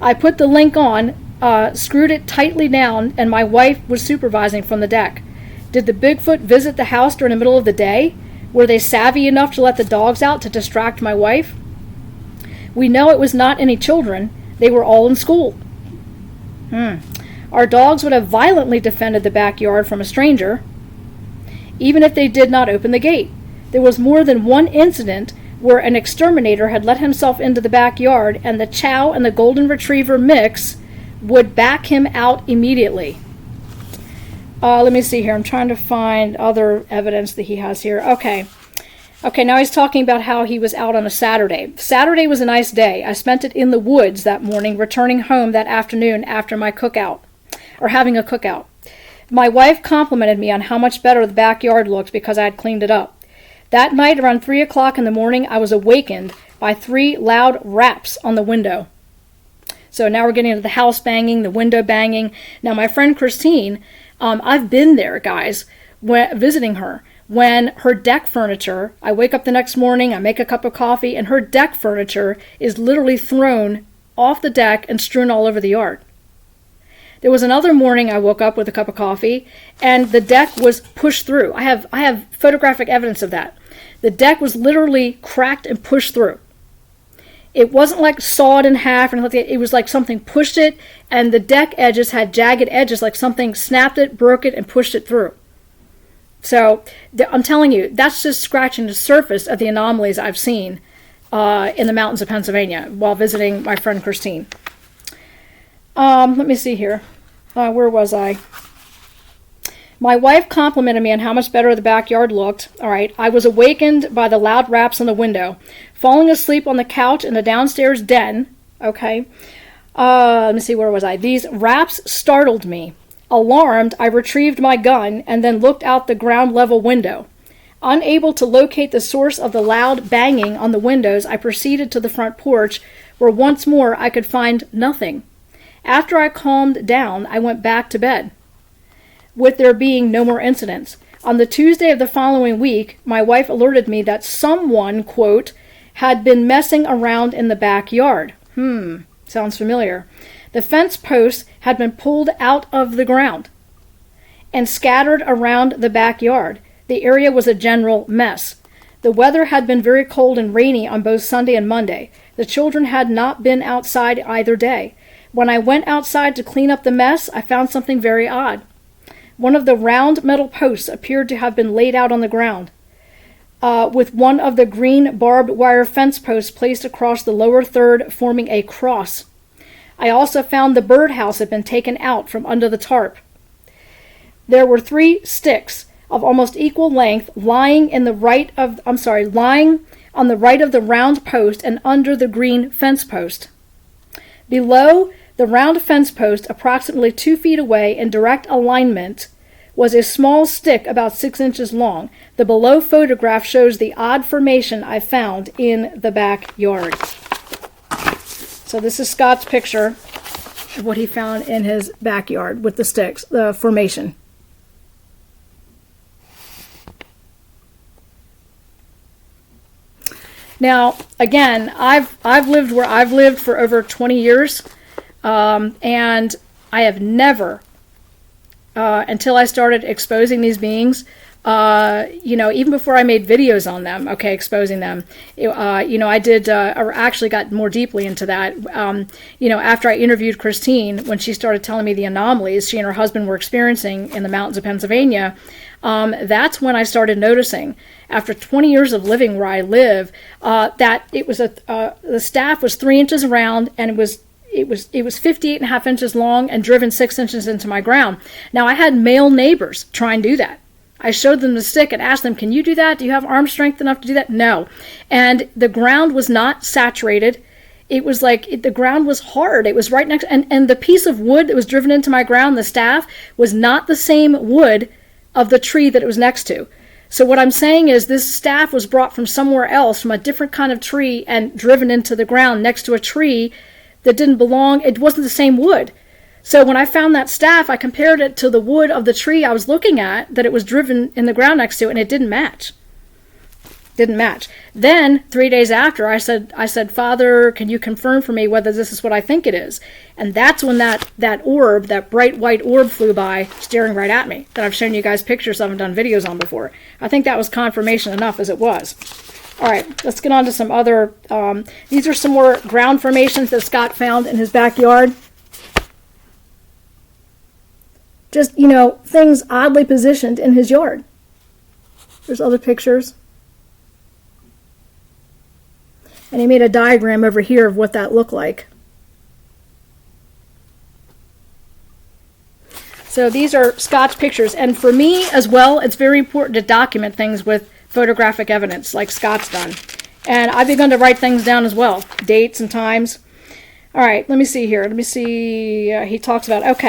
I put the link on, screwed it tightly down, and my wife was supervising from the deck. Did the Bigfoot visit the house during the middle of the day? Were they savvy enough to let the dogs out to distract my wife? We know it was not any children. They were all in school. Our dogs would have violently defended the backyard from a stranger, even if they did not open the gate. There was more than one incident where an exterminator had let himself into the backyard, and the chow and the golden retriever mix would back him out immediately." Let me see here. I'm trying to find other evidence that he has here. Okay, now he's talking about how he was out on a Saturday. Saturday was a nice day. I spent it in the woods that morning, returning home that afternoon after my cookout, or having a cookout. My wife complimented me on how much better the backyard looked because I had cleaned it up. That night, around 3 o'clock in the morning, I was awakened by 3 loud raps on the window. So now we're getting into the house banging, the window banging. Now my friend Christine, I've been there, guys, visiting her. When her deck furniture, I wake up the next morning, I make a cup of coffee, and her deck furniture is literally thrown off the deck and strewn all over the yard. There was another morning I woke up with a cup of coffee, and the deck was pushed through. I have photographic evidence of that. The deck was literally cracked and pushed through. It wasn't like sawed in half, and it was like something pushed it, and the deck edges had jagged edges, like something snapped it, broke it, and pushed it through. So I'm telling you, that's just scratching the surface of the anomalies I've seen in the mountains of Pennsylvania while visiting my friend Christine. Let me see here. Where was I? My wife complimented me on how much better the backyard looked. All right. I was awakened by the loud raps on the window. Falling asleep on the couch in the downstairs den. Okay. Let me see, where was I? These raps startled me. Alarmed, I retrieved my gun and then looked out the ground level window. Unable to locate the source of the loud banging on the windows, I proceeded to the front porch, where once more I could find nothing. After I calmed down, I went back to bed, with there being no more incidents. On the Tuesday of the following week, my wife alerted me that someone, quote, had been messing around in the backyard. Sounds familiar. The fence posts had been pulled out of the ground and scattered around the backyard. The area was a general mess. The weather had been very cold and rainy on both Sunday and Monday. The children had not been outside either day. When I went outside to clean up the mess, I found something very odd. One of the round metal posts appeared to have been laid out on the ground, with one of the green barbed wire fence posts placed across the lower third, forming a cross. I also found the birdhouse had been taken out from under the tarp. There were 3 sticks of almost equal length lying on the right of the round post and under the green fence post. Below the round fence post, approximately 2 feet away in direct alignment, was a small stick about 6 inches long. The below photograph shows the odd formation I found in the backyard. So this is Scott's picture of what he found in his backyard with the sticks, the formation. Now, again, I've lived where I've lived for over 20 years. And I have never, until I started exposing these beings, even before I made videos on them, exposing them, I did, or actually got more deeply into that, after I interviewed Christine, when she started telling me the anomalies she and her husband were experiencing in the mountains of Pennsylvania, that's when I started noticing, after 20 years of living where I live, that it was the staff was 3 inches around, and it was 58 and a half inches long and driven 6 inches into my ground. Now, I had male neighbors try and do that. I showed them the stick and asked them, can you do that? Do you have arm strength enough to do that? No. And the ground was not saturated. It was like the ground was hard. It was right next, and the piece of wood that was driven into my ground, the staff, was not the same wood of the tree that it was next to. So what I'm saying is this staff was brought from somewhere else, from a different kind of tree, and driven into the ground next to a tree that didn't belong. It wasn't the same wood. So when I found that staff, I compared it to the wood of the tree I was looking at that it was driven in the ground next to, and it didn't match. Didn't match. Then 3 days after, I said, Father, can you confirm for me whether this is what I think it is? And that's when that orb, that bright white orb, flew by, staring right at me, that I've shown you guys pictures of and done videos on before. I think that was confirmation enough as it was. All right, let's get on to some other, these are some more ground formations that Scott found in his backyard. Just, things oddly positioned in his yard. There's other pictures. And he made a diagram over here of what that looked like. So these are Scott's pictures. And for me as well, it's very important to document things with photographic evidence like Scott's done. And I've begun to write things down as well, dates and times. All right, let me see here. He talks about,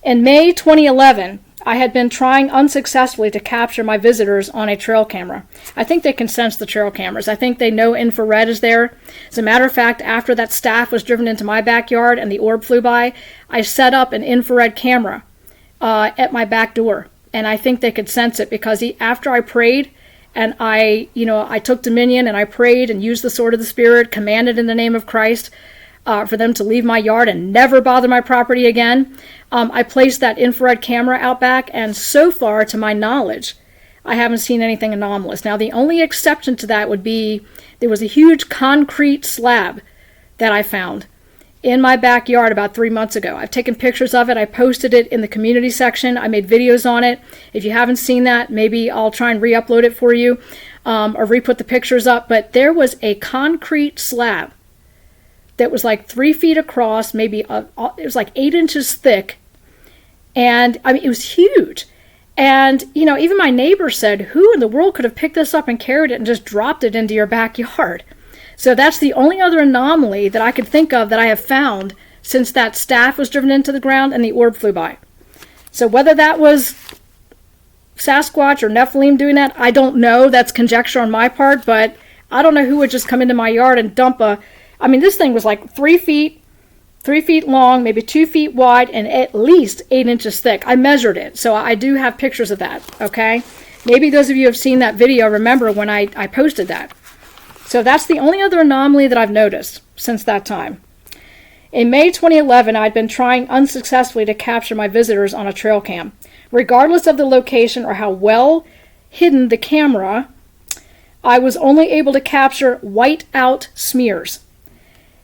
in May 2011, I had been trying unsuccessfully to capture my visitors on a trail camera. I think they can sense the trail cameras. I think they know infrared is there. As a matter of fact, after that staff was driven into my backyard and the orb flew by, I set up an infrared camera at my back door. And I think they could sense it because after I prayed, and I took dominion and I prayed and used the sword of the Spirit, commanded in the name of Christ for them to leave my yard and never bother my property again. I placed that infrared camera out back, and so far, to my knowledge, I haven't seen anything anomalous. Now, the only exception to that would be there was a huge concrete slab that I found in my backyard about 3 months ago. I've taken pictures of it. I posted it in the community section. I made videos on it. If you haven't seen that, maybe I'll try and re-upload it for you or re-put the pictures up. But there was a concrete slab that was like 3 feet across, it was like 8 inches thick. And I mean, it was huge. And, even my neighbor said, who in the world could have picked this up and carried it and just dropped it into your backyard? So that's the only other anomaly that I could think of that I have found since that staff was driven into the ground and the orb flew by. So whether that was Sasquatch or Nephilim doing that, I don't know. That's conjecture on my part, but I don't know who would just come into my yard and dump this thing was like 3 feet long, maybe 2 feet wide, and at least 8 inches thick. I measured it, so I do have pictures of that, okay? Maybe those of you have seen that video remember when I posted that. So that's the only other anomaly that I've noticed since that time. In May 2011, I'd been trying unsuccessfully to capture my visitors on a trail cam. Regardless of the location or how well hidden the camera, I was only able to capture white-out smears.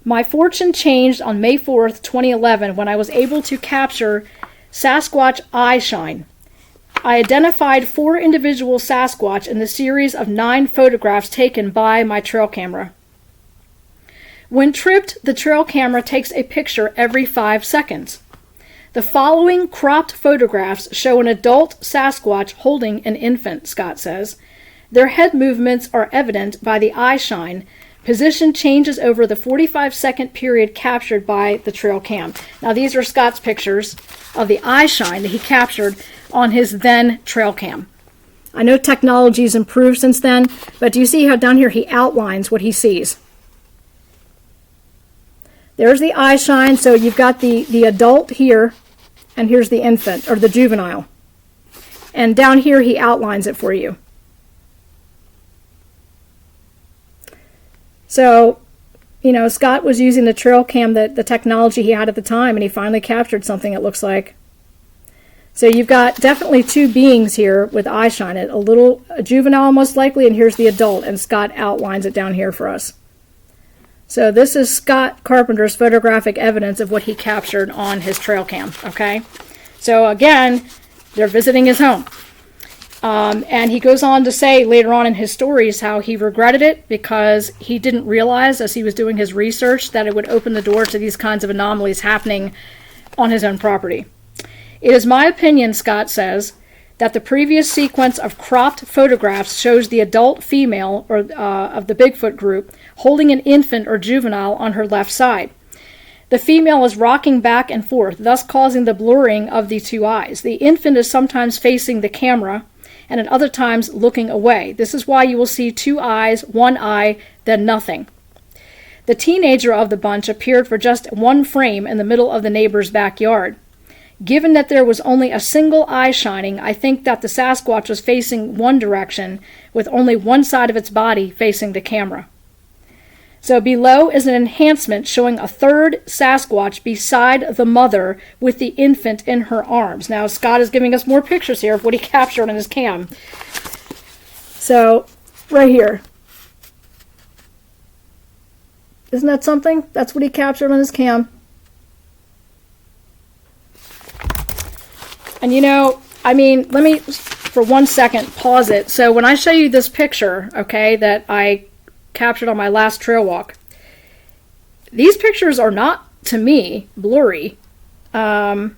My fortune changed on May 4th, 2011, when I was able to capture Sasquatch eye shine. I identified 4 individual Sasquatch in the series of 9 photographs taken by my trail camera. When tripped, the trail camera takes a picture every 5 seconds. The following cropped photographs show an adult Sasquatch holding an infant, Scott says. Their head movements are evident by the eye shine. Position changes over the 45-second period captured by the trail cam. Now, these are Scott's pictures of the eye shine that he captured on his then trail cam. I know technology's improved since then, but do you see how down here he outlines what he sees? There's the eye shine, so you've got the adult here, and here's the infant, or the juvenile. And down here he outlines it for you. So, you know, Scott was using the trail cam, the technology he had at the time, and he finally captured something, it looks like. So you've got definitely 2 beings here with eye shine, a juvenile most likely, and here's the adult, and Scott outlines it down here for us. So this is Scott Carpenter's photographic evidence of what he captured on his trail cam, okay? So again, they're visiting his home. And he goes on to say later on in his stories how he regretted it because he didn't realize as he was doing his research that it would open the door to these kinds of anomalies happening on his own property. It is my opinion, Scott says, that the previous sequence of cropped photographs shows the adult female of the Bigfoot group holding an infant or juvenile on her left side. The female is rocking back and forth, thus causing the blurring of the 2 eyes. The infant is sometimes facing the camera and at other times looking away. This is why you will see 2 eyes, 1 eye, then nothing. The teenager of the bunch appeared for just 1 frame in the middle of the neighbor's backyard. Given that there was only a single eye shining, I think that the Sasquatch was facing one direction with only one side of its body facing the camera. So below is an enhancement showing a third Sasquatch beside the mother with the infant in her arms. Now Scott is giving us more pictures here of what he captured on his cam. So right here. Isn't that something? That's what he captured on his cam. And you know, I mean, let me for 1 second pause it. So when I show you this picture, okay, that I captured on my last trail walk, these pictures are not, to me, blurry. To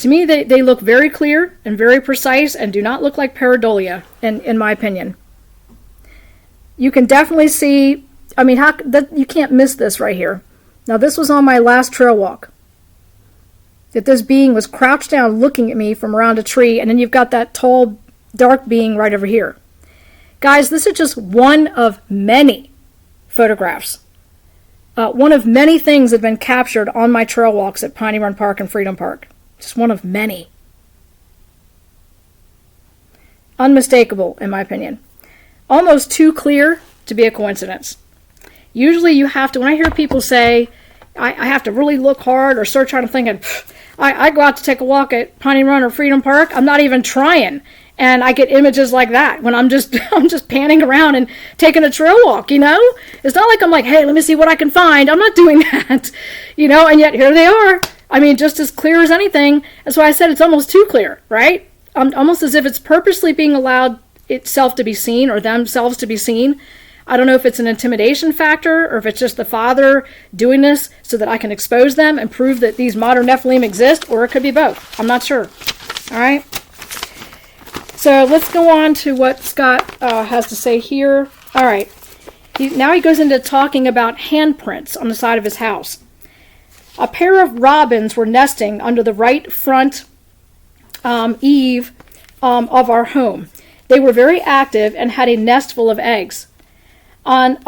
me, they look very clear and very precise and do not look like pareidolia, in my opinion. You can definitely see, I mean, you can't miss this right here. Now, this was on my last trail walk. That this being was crouched down looking at me from around a tree, and then you've got that tall, dark being right over here. Guys, this is just one of many photographs. One of many things that have been captured on my trail walks at Piney Run Park and Freedom Park. Just one of many. Unmistakable, in my opinion. Almost too clear to be a coincidence. Usually you have to, when I hear people say, I have to really look hard or search hard, I'm thinking, I go out to take a walk at Piney Run or Freedom Park, I'm not even trying. And I get images like that when I'm just panning around and taking a trail walk, you know? It's not like I'm like, hey, let me see what I can find. I'm not doing that, you know? And yet here they are. I mean, just as clear as anything. That's why I said it's almost too clear, right? Almost as if it's purposely being allowed itself to be seen or themselves to be seen. I don't know if it's an intimidation factor or if it's just the father doing this so that I can expose them and prove that these modern Nephilim exist, or it could be both. I'm not sure. All right? So let's go on to what Scott has to say here. All right. Now he goes into talking about handprints on the side of his house. A pair of robins were nesting under the right front eave of our home. They were very active and had a nest full of eggs. On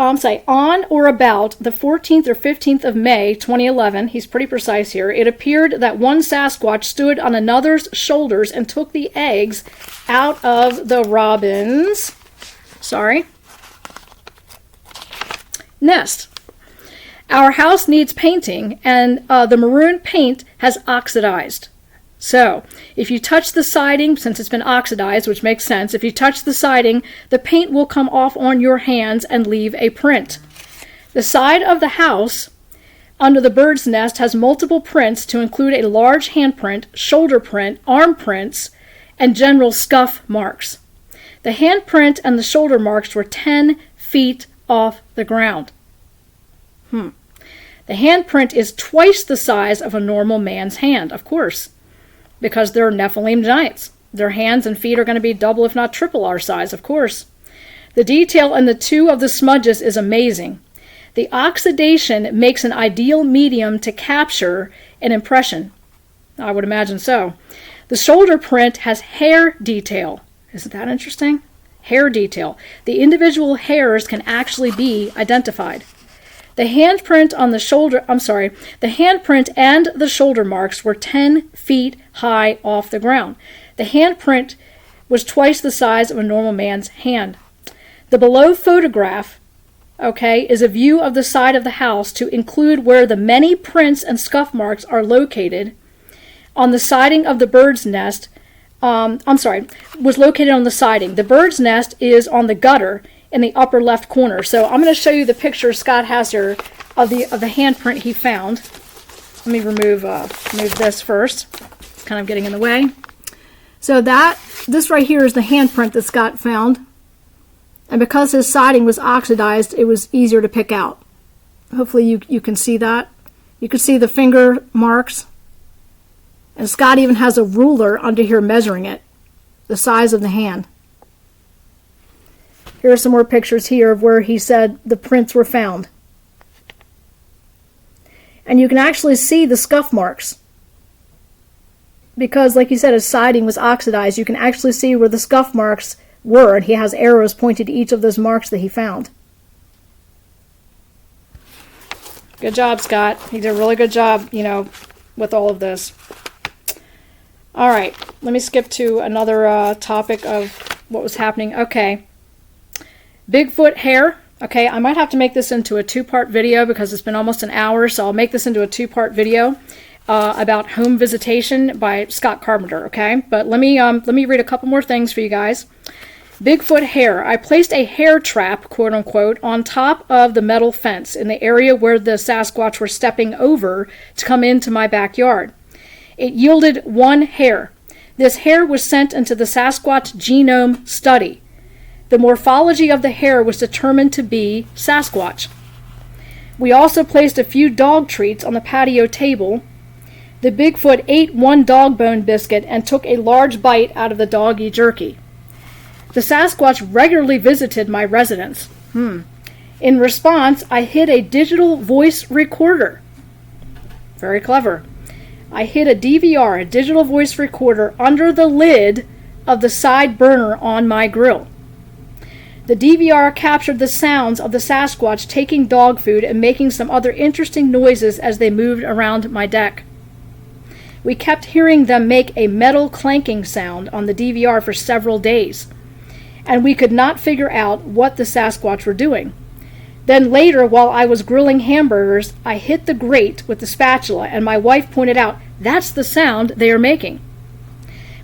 or about the 14th or 15th of May, 2011, he's pretty precise here, it appeared that one Sasquatch stood on another's shoulders and took the eggs out of the robin's, nest. Our house needs painting, and the maroon paint has oxidized. So, if you touch the siding, since it's been oxidized, which makes sense, if you touch the siding, the paint will come off on your hands and leave a print. The side of the house under the bird's nest has multiple prints to include a large handprint, shoulder print, arm prints, and general scuff marks. The handprint and the shoulder marks were 10 feet off the ground. The handprint is twice the size of a normal man's hand, of course, because they're Nephilim giants. Their hands and feet are going to be double, if not triple our size, of course. The detail in the two of the smudges is amazing. The oxidation makes an ideal medium to capture an impression. I would imagine so. The shoulder print has hair detail. Isn't that interesting? Hair detail. The individual hairs can actually be identified. The handprint and the shoulder marks were 10 feet high off the ground. The handprint was twice the size of a normal man's hand. The below photograph, is a view of the side of the house to include where the many prints and scuff marks are located on the siding of the bird's nest. Was located on the siding. The bird's nest is on the gutter in the upper left corner. So I'm going to show you the picture Scott has here of the handprint he found. Let me remove this first. It's kind of getting in the way. So this right here is the handprint that Scott found. And because his siding was oxidized, it was easier to pick out. Hopefully you can see that. You can see the finger marks. And Scott even has a ruler under here measuring it, the size of the hand. Here are some more pictures here of where he said the prints were found. And you can actually see the scuff marks. Because, like he said, his siding was oxidized, you can actually see where the scuff marks were, and he has arrows pointed to each of those marks that he found. Good job, Scott. He did a really good job, with all of this. All right, let me skip to another topic of what was happening. Okay. Bigfoot hair. Okay, I might have to make this into a two-part video because it's been almost an hour, so I'll make this into a two-part video about home visitation by Scott Carpenter. Okay, but let me read a couple more things for you guys. Bigfoot hair. I placed a hair trap, quote unquote, on top of the metal fence in the area where the Sasquatch were stepping over to come into my backyard. It yielded one hair. This hair was sent into the Sasquatch genome study. The morphology of the hair was determined to be Sasquatch. We also placed a few dog treats on the patio table. The Bigfoot ate one dog bone biscuit and took a large bite out of the doggy jerky. The Sasquatch regularly visited my residence. In response, I hid a digital voice recorder. Very clever. I hid a DVR, a digital voice recorder, under the lid of the side burner on my grill. The DVR captured the sounds of the Sasquatch taking dog food and making some other interesting noises as they moved around my deck. We kept hearing them make a metal clanking sound on the DVR for several days, and we could not figure out what the Sasquatch were doing. Then later, while I was grilling hamburgers, I hit the grate with the spatula, and my wife pointed out, "That's the sound they are making."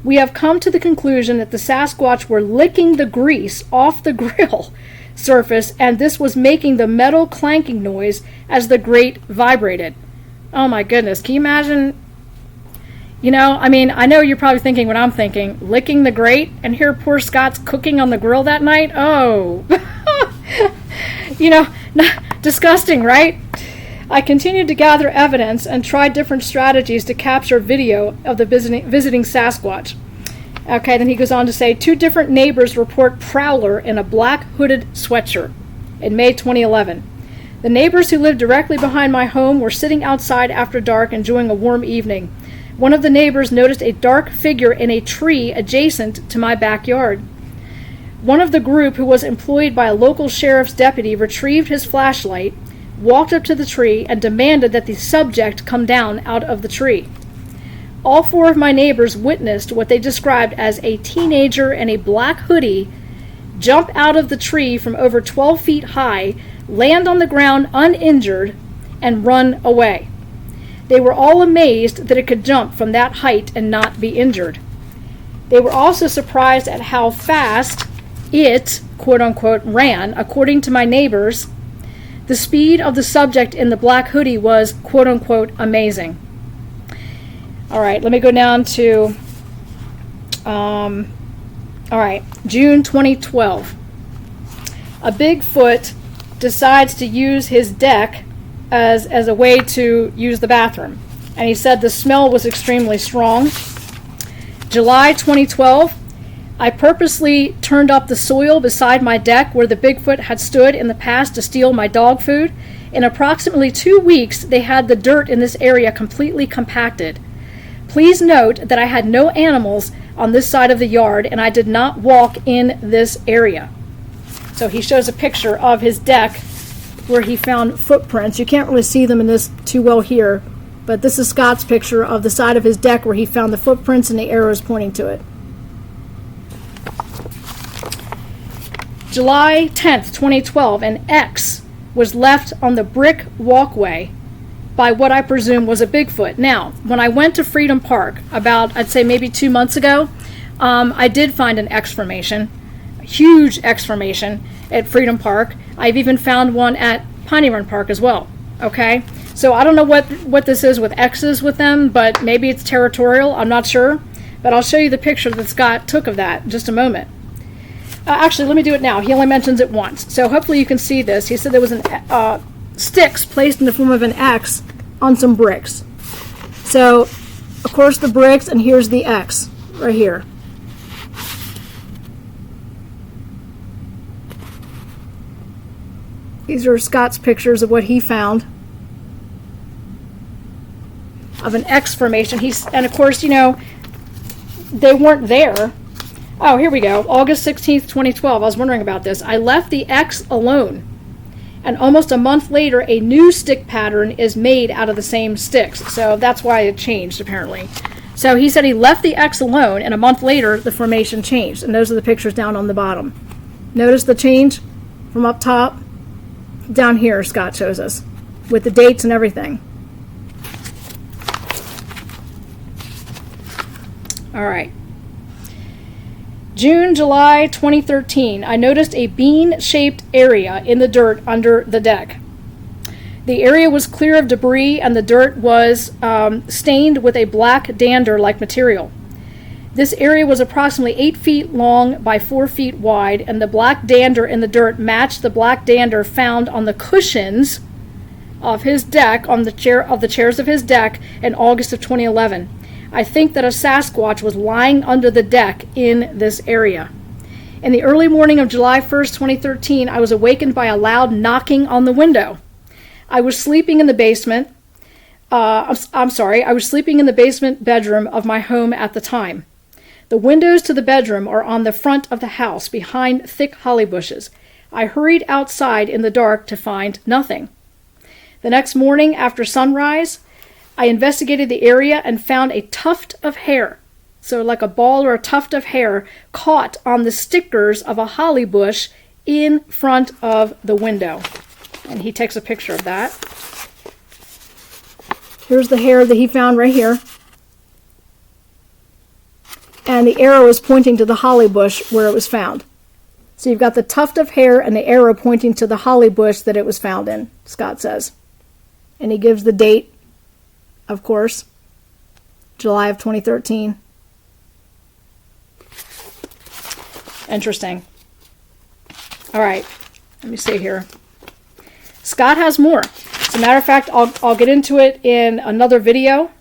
We have come to the conclusion that the Sasquatch were licking the grease off the grill surface, and this was making the metal clanking noise as the grate vibrated. Oh my goodness, can you imagine? I know you're probably thinking what I'm thinking, licking the grate, and here poor Scott's cooking on the grill that night? Oh, disgusting, right? I continued to gather evidence and tried different strategies to capture video of the visiting Sasquatch. Okay, then he goes on to say, 2 different neighbors report prowler in a black hooded sweatshirt in May 2011. The neighbors who lived directly behind my home were sitting outside after dark enjoying a warm evening. One of the neighbors noticed a dark figure in a tree adjacent to my backyard. One of the group, who was employed by a local sheriff's deputy, retrieved his flashlight, walked up to the tree, and demanded that the subject come down out of the tree. All four of my neighbors witnessed what they described as a teenager in a black hoodie jump out of the tree from over 12 feet high, land on the ground uninjured, and run away. They were all amazed that it could jump from that height and not be injured. They were also surprised at how fast it, quote-unquote, ran. According to my neighbors, the speed of the subject in the black hoodie was, quote-unquote, amazing. All right, let me go down to, June 2012. A Bigfoot decides to use his deck as a way to use the bathroom. And he said the smell was extremely strong. July 2012, I purposely turned up the soil beside my deck where the Bigfoot had stood in the past to steal my dog food. In approximately 2 weeks, they had the dirt in this area completely compacted. Please note that I had no animals on this side of the yard, and I did not walk in this area. So he shows a picture of his deck where he found footprints. You can't really see them in this too well here, but this is Scott's picture of the side of his deck where he found the footprints and the arrows pointing to it. July 10th, 2012, an X was left on the brick walkway by what I presume was a Bigfoot. Now, when I went to Freedom Park about, I'd say maybe 2 months ago, I did find an X formation, a huge X formation at Freedom Park. I've even found one at Piney Run Park as well, okay? So I don't know what this is with X's with them, but maybe it's territorial, I'm not sure. But I'll show you the picture that Scott took of that in just a moment. Actually, let me do it now. He only mentions it once. So hopefully you can see this. He said there was sticks placed in the form of an X on some bricks. So, of course, the bricks, and here's the X right here. These are Scott's pictures of what he found of an X formation. And of course, you know, they weren't there. Oh, here we go. August 16th, 2012. I was wondering about this. I left the X alone. And almost a month later, a new stick pattern is made out of the same sticks. So that's why it changed, apparently. So he said he left the X alone, and a month later, the formation changed. And those are the pictures down on the bottom. Notice the change from up top down here, Scott shows us, with the dates and everything. All right. June, July 2013, I noticed a bean-shaped area in the dirt under the deck. The area was clear of debris, and the dirt was stained with a black dander-like material. This area was approximately 8 feet long by 4 feet wide, and the black dander in the dirt matched the black dander found on the cushions of his deck, on the chairs of his deck in August of 2011. I think that a Sasquatch was lying under the deck in this area. In the early morning of July 1st, 2013, I was awakened by a loud knocking on the window. I was sleeping in the basement. I was sleeping in the basement bedroom of my home at the time. The windows to the bedroom are on the front of the house, behind thick holly bushes. I hurried outside in the dark to find nothing. The next morning, after sunrise, I investigated the area and found a tuft of hair, so like a ball or a tuft of hair, caught on the stickers of a holly bush in front of the window. And he takes a picture of that. Here's the hair that he found right here. And the arrow is pointing to the holly bush where it was found. So you've got the tuft of hair and the arrow pointing to the holly bush that it was found in, Scott says. And he gives the date, of course, July of 2013. Interesting. All right, let me see here. Scott has more. As a matter of fact, I'll get into it in another video.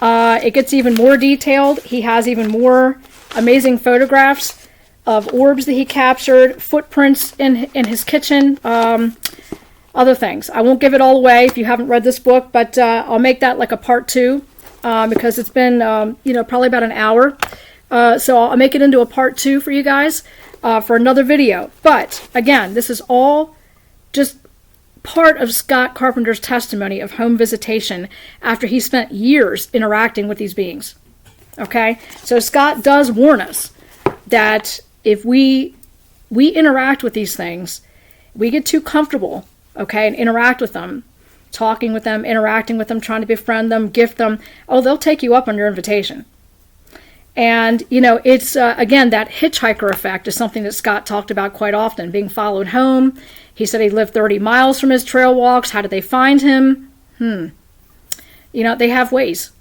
It gets even more detailed. He has even more amazing photographs of orbs that he captured, footprints in his kitchen, other things. I won't give it all away if you haven't read this book, but I'll make that like a part 2 because it's been, probably about an hour. So I'll make it into a part 2 for you guys. for another video. But again, this is all just part of Scott Carpenter's testimony of home visitation after he spent years interacting with these beings. Okay? So Scott does warn us that if we interact with these things, we get too comfortable, okay, and interact with them, talking with them, interacting with them, trying to befriend them, gift them, they'll take you up on your invitation. And, it's, again, that hitchhiker effect is something that Scott talked about quite often, being followed home. He said he lived 30 miles from his trail walks. How did they find him? They have ways.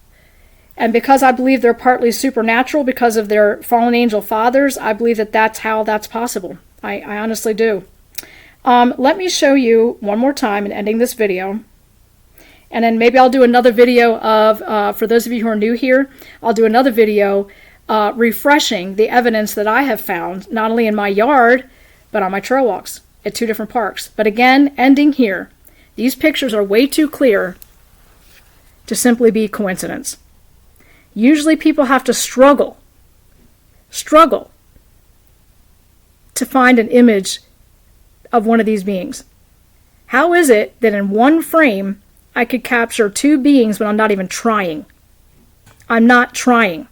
And because I believe they're partly supernatural because of their fallen angel fathers, I believe that that's how that's possible. I honestly do. Let me show you one more time in ending this video. And then maybe I'll do another video of, for those of you who are new here, I'll do another video refreshing the evidence that I have found, not only in my yard, but on my trail walks at 2 different parks. But again, ending here, these pictures are way too clear to simply be coincidence. Usually people have to struggle to find an image of one of these beings. How is it that in one frame I could capture 2 beings when I'm not even trying? I'm not trying.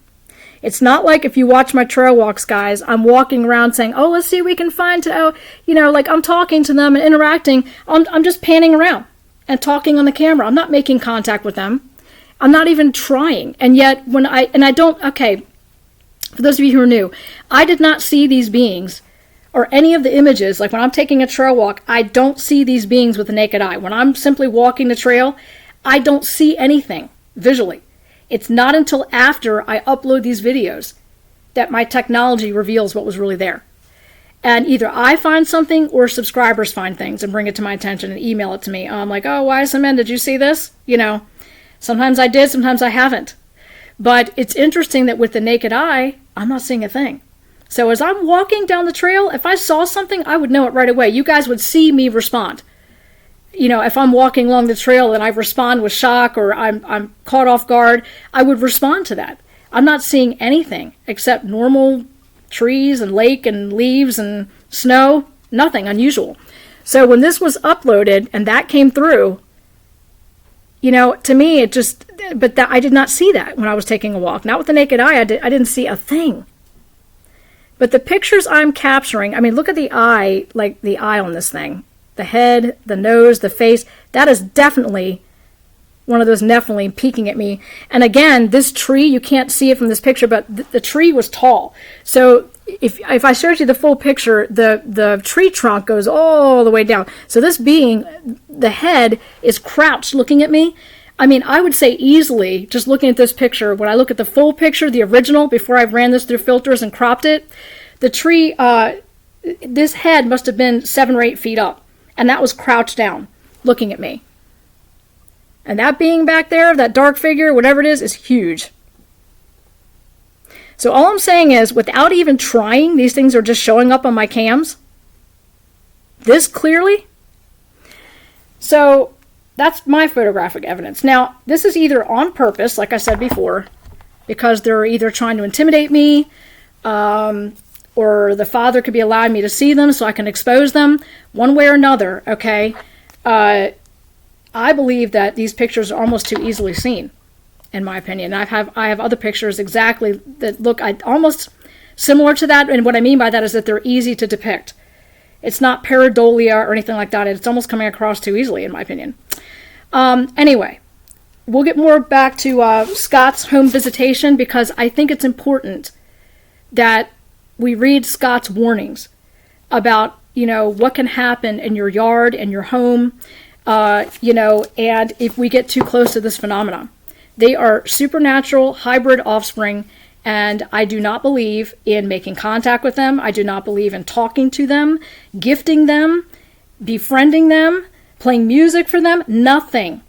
It's not like if you watch my trail walks, guys, I'm walking around saying, let's see what we can find like I'm talking to them and interacting. I'm just panning around and talking on the camera. I'm not making contact with them. I'm not even trying. And yet for those of you who are new, I did not see these beings or any of the images. Like when I'm taking a trail walk, I don't see these beings with the naked eye. When I'm simply walking the trail, I don't see anything visually. It's not until after I upload these videos that my technology reveals what was really there. And either I find something or subscribers find things and bring it to my attention and email it to me. I'm like, YSMN, did you see this? Sometimes I did, sometimes I haven't. But it's interesting that with the naked eye, I'm not seeing a thing. So as I'm walking down the trail, if I saw something, I would know it right away. You guys would see me respond. If I'm walking along the trail and I respond with shock or I'm caught off guard, I would respond to that. I'm not seeing anything except normal trees and lake and leaves and snow, nothing unusual. So when this was uploaded and that came through, to me it just, I did not see that when I was taking a walk. Not with the naked eye, I didn't see a thing. But the pictures I'm capturing, look at the eye, like the eye on this thing. The head, the nose, the face, that is definitely one of those Nephilim peeking at me. And again, this tree, you can't see it from this picture, but the tree was tall. So if I showed you the full picture, the tree trunk goes all the way down. So this being, the head is crouched looking at me. I would say easily, just looking at this picture, when I look at the full picture, the original, before I ran this through filters and cropped it, the tree, this head must have been 7 or 8 feet up. And that was crouched down, looking at me. And that being back there, that dark figure, whatever it is huge. So all I'm saying is, without even trying, these things are just showing up on my cams. This clearly. So that's my photographic evidence. Now, this is either on purpose, like I said before, because they're either trying to intimidate me, or the Father could be allowing me to see them so I can expose them, one way or another, okay? I believe that these pictures are almost too easily seen, in my opinion. I have other pictures exactly that look almost similar to that, and what I mean by that is that they're easy to depict. It's not pareidolia or anything like that. It's almost coming across too easily, in my opinion. Anyway, we'll get more back to Scott's home visitation, because I think it's important that we read Scott's warnings about, what can happen in your yard and your home, and if we get too close to this phenomenon. They are supernatural hybrid offspring, and I do not believe in making contact with them. I do not believe in talking to them, gifting them, befriending them, playing music for them, nothing.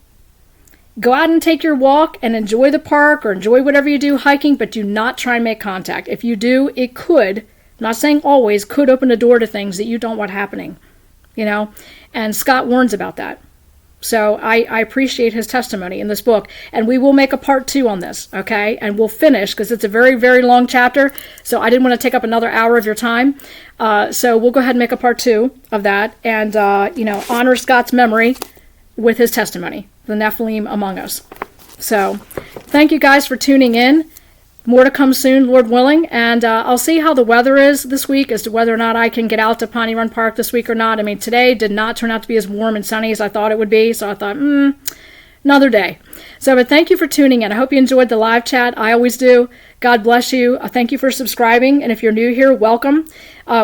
Go out and take your walk and enjoy the park or enjoy whatever you do hiking, but do not try and make contact. If you do, it could, I'm not saying always, could open a door to things that you don't want happening, And Scott warns about that. So I appreciate his testimony in this book. And we will make a part 2 on this, okay? And we'll finish, because it's a very, very long chapter. So I didn't want to take up another hour of your time. So we'll go ahead and make a part 2 of that. And, honor Scott's memory with his testimony, the Nephilim among us. So thank you guys for tuning in. More to come soon, Lord willing, and I'll see how the weather is this week as to whether or not I can get out to Piney Run Park this week or not. I mean, today did not turn out to be as warm and sunny as I thought it would be, so I thought, another day. So, but thank you for tuning in. I hope you enjoyed the live chat. I always do. God bless you. Thank you for subscribing, and if you're new here, welcome.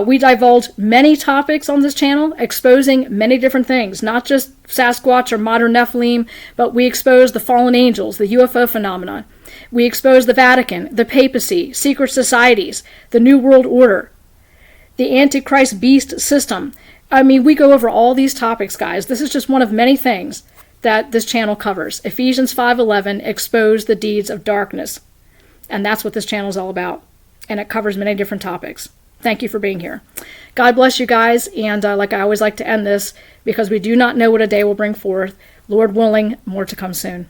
We divulge many topics on this channel, exposing many different things, not just Sasquatch or modern Nephilim, but we expose the fallen angels, the UFO phenomenon. We expose the Vatican, the papacy, secret societies, the New World Order, the Antichrist beast system. I mean, we go over all these topics, guys. This is just one of many things that this channel covers. Ephesians 5:11, expose the deeds of darkness. And that's what this channel is all about. And it covers many different topics. Thank you for being here. God bless you guys. And like I always like to end this, because we do not know what a day will bring forth. Lord willing, more to come soon.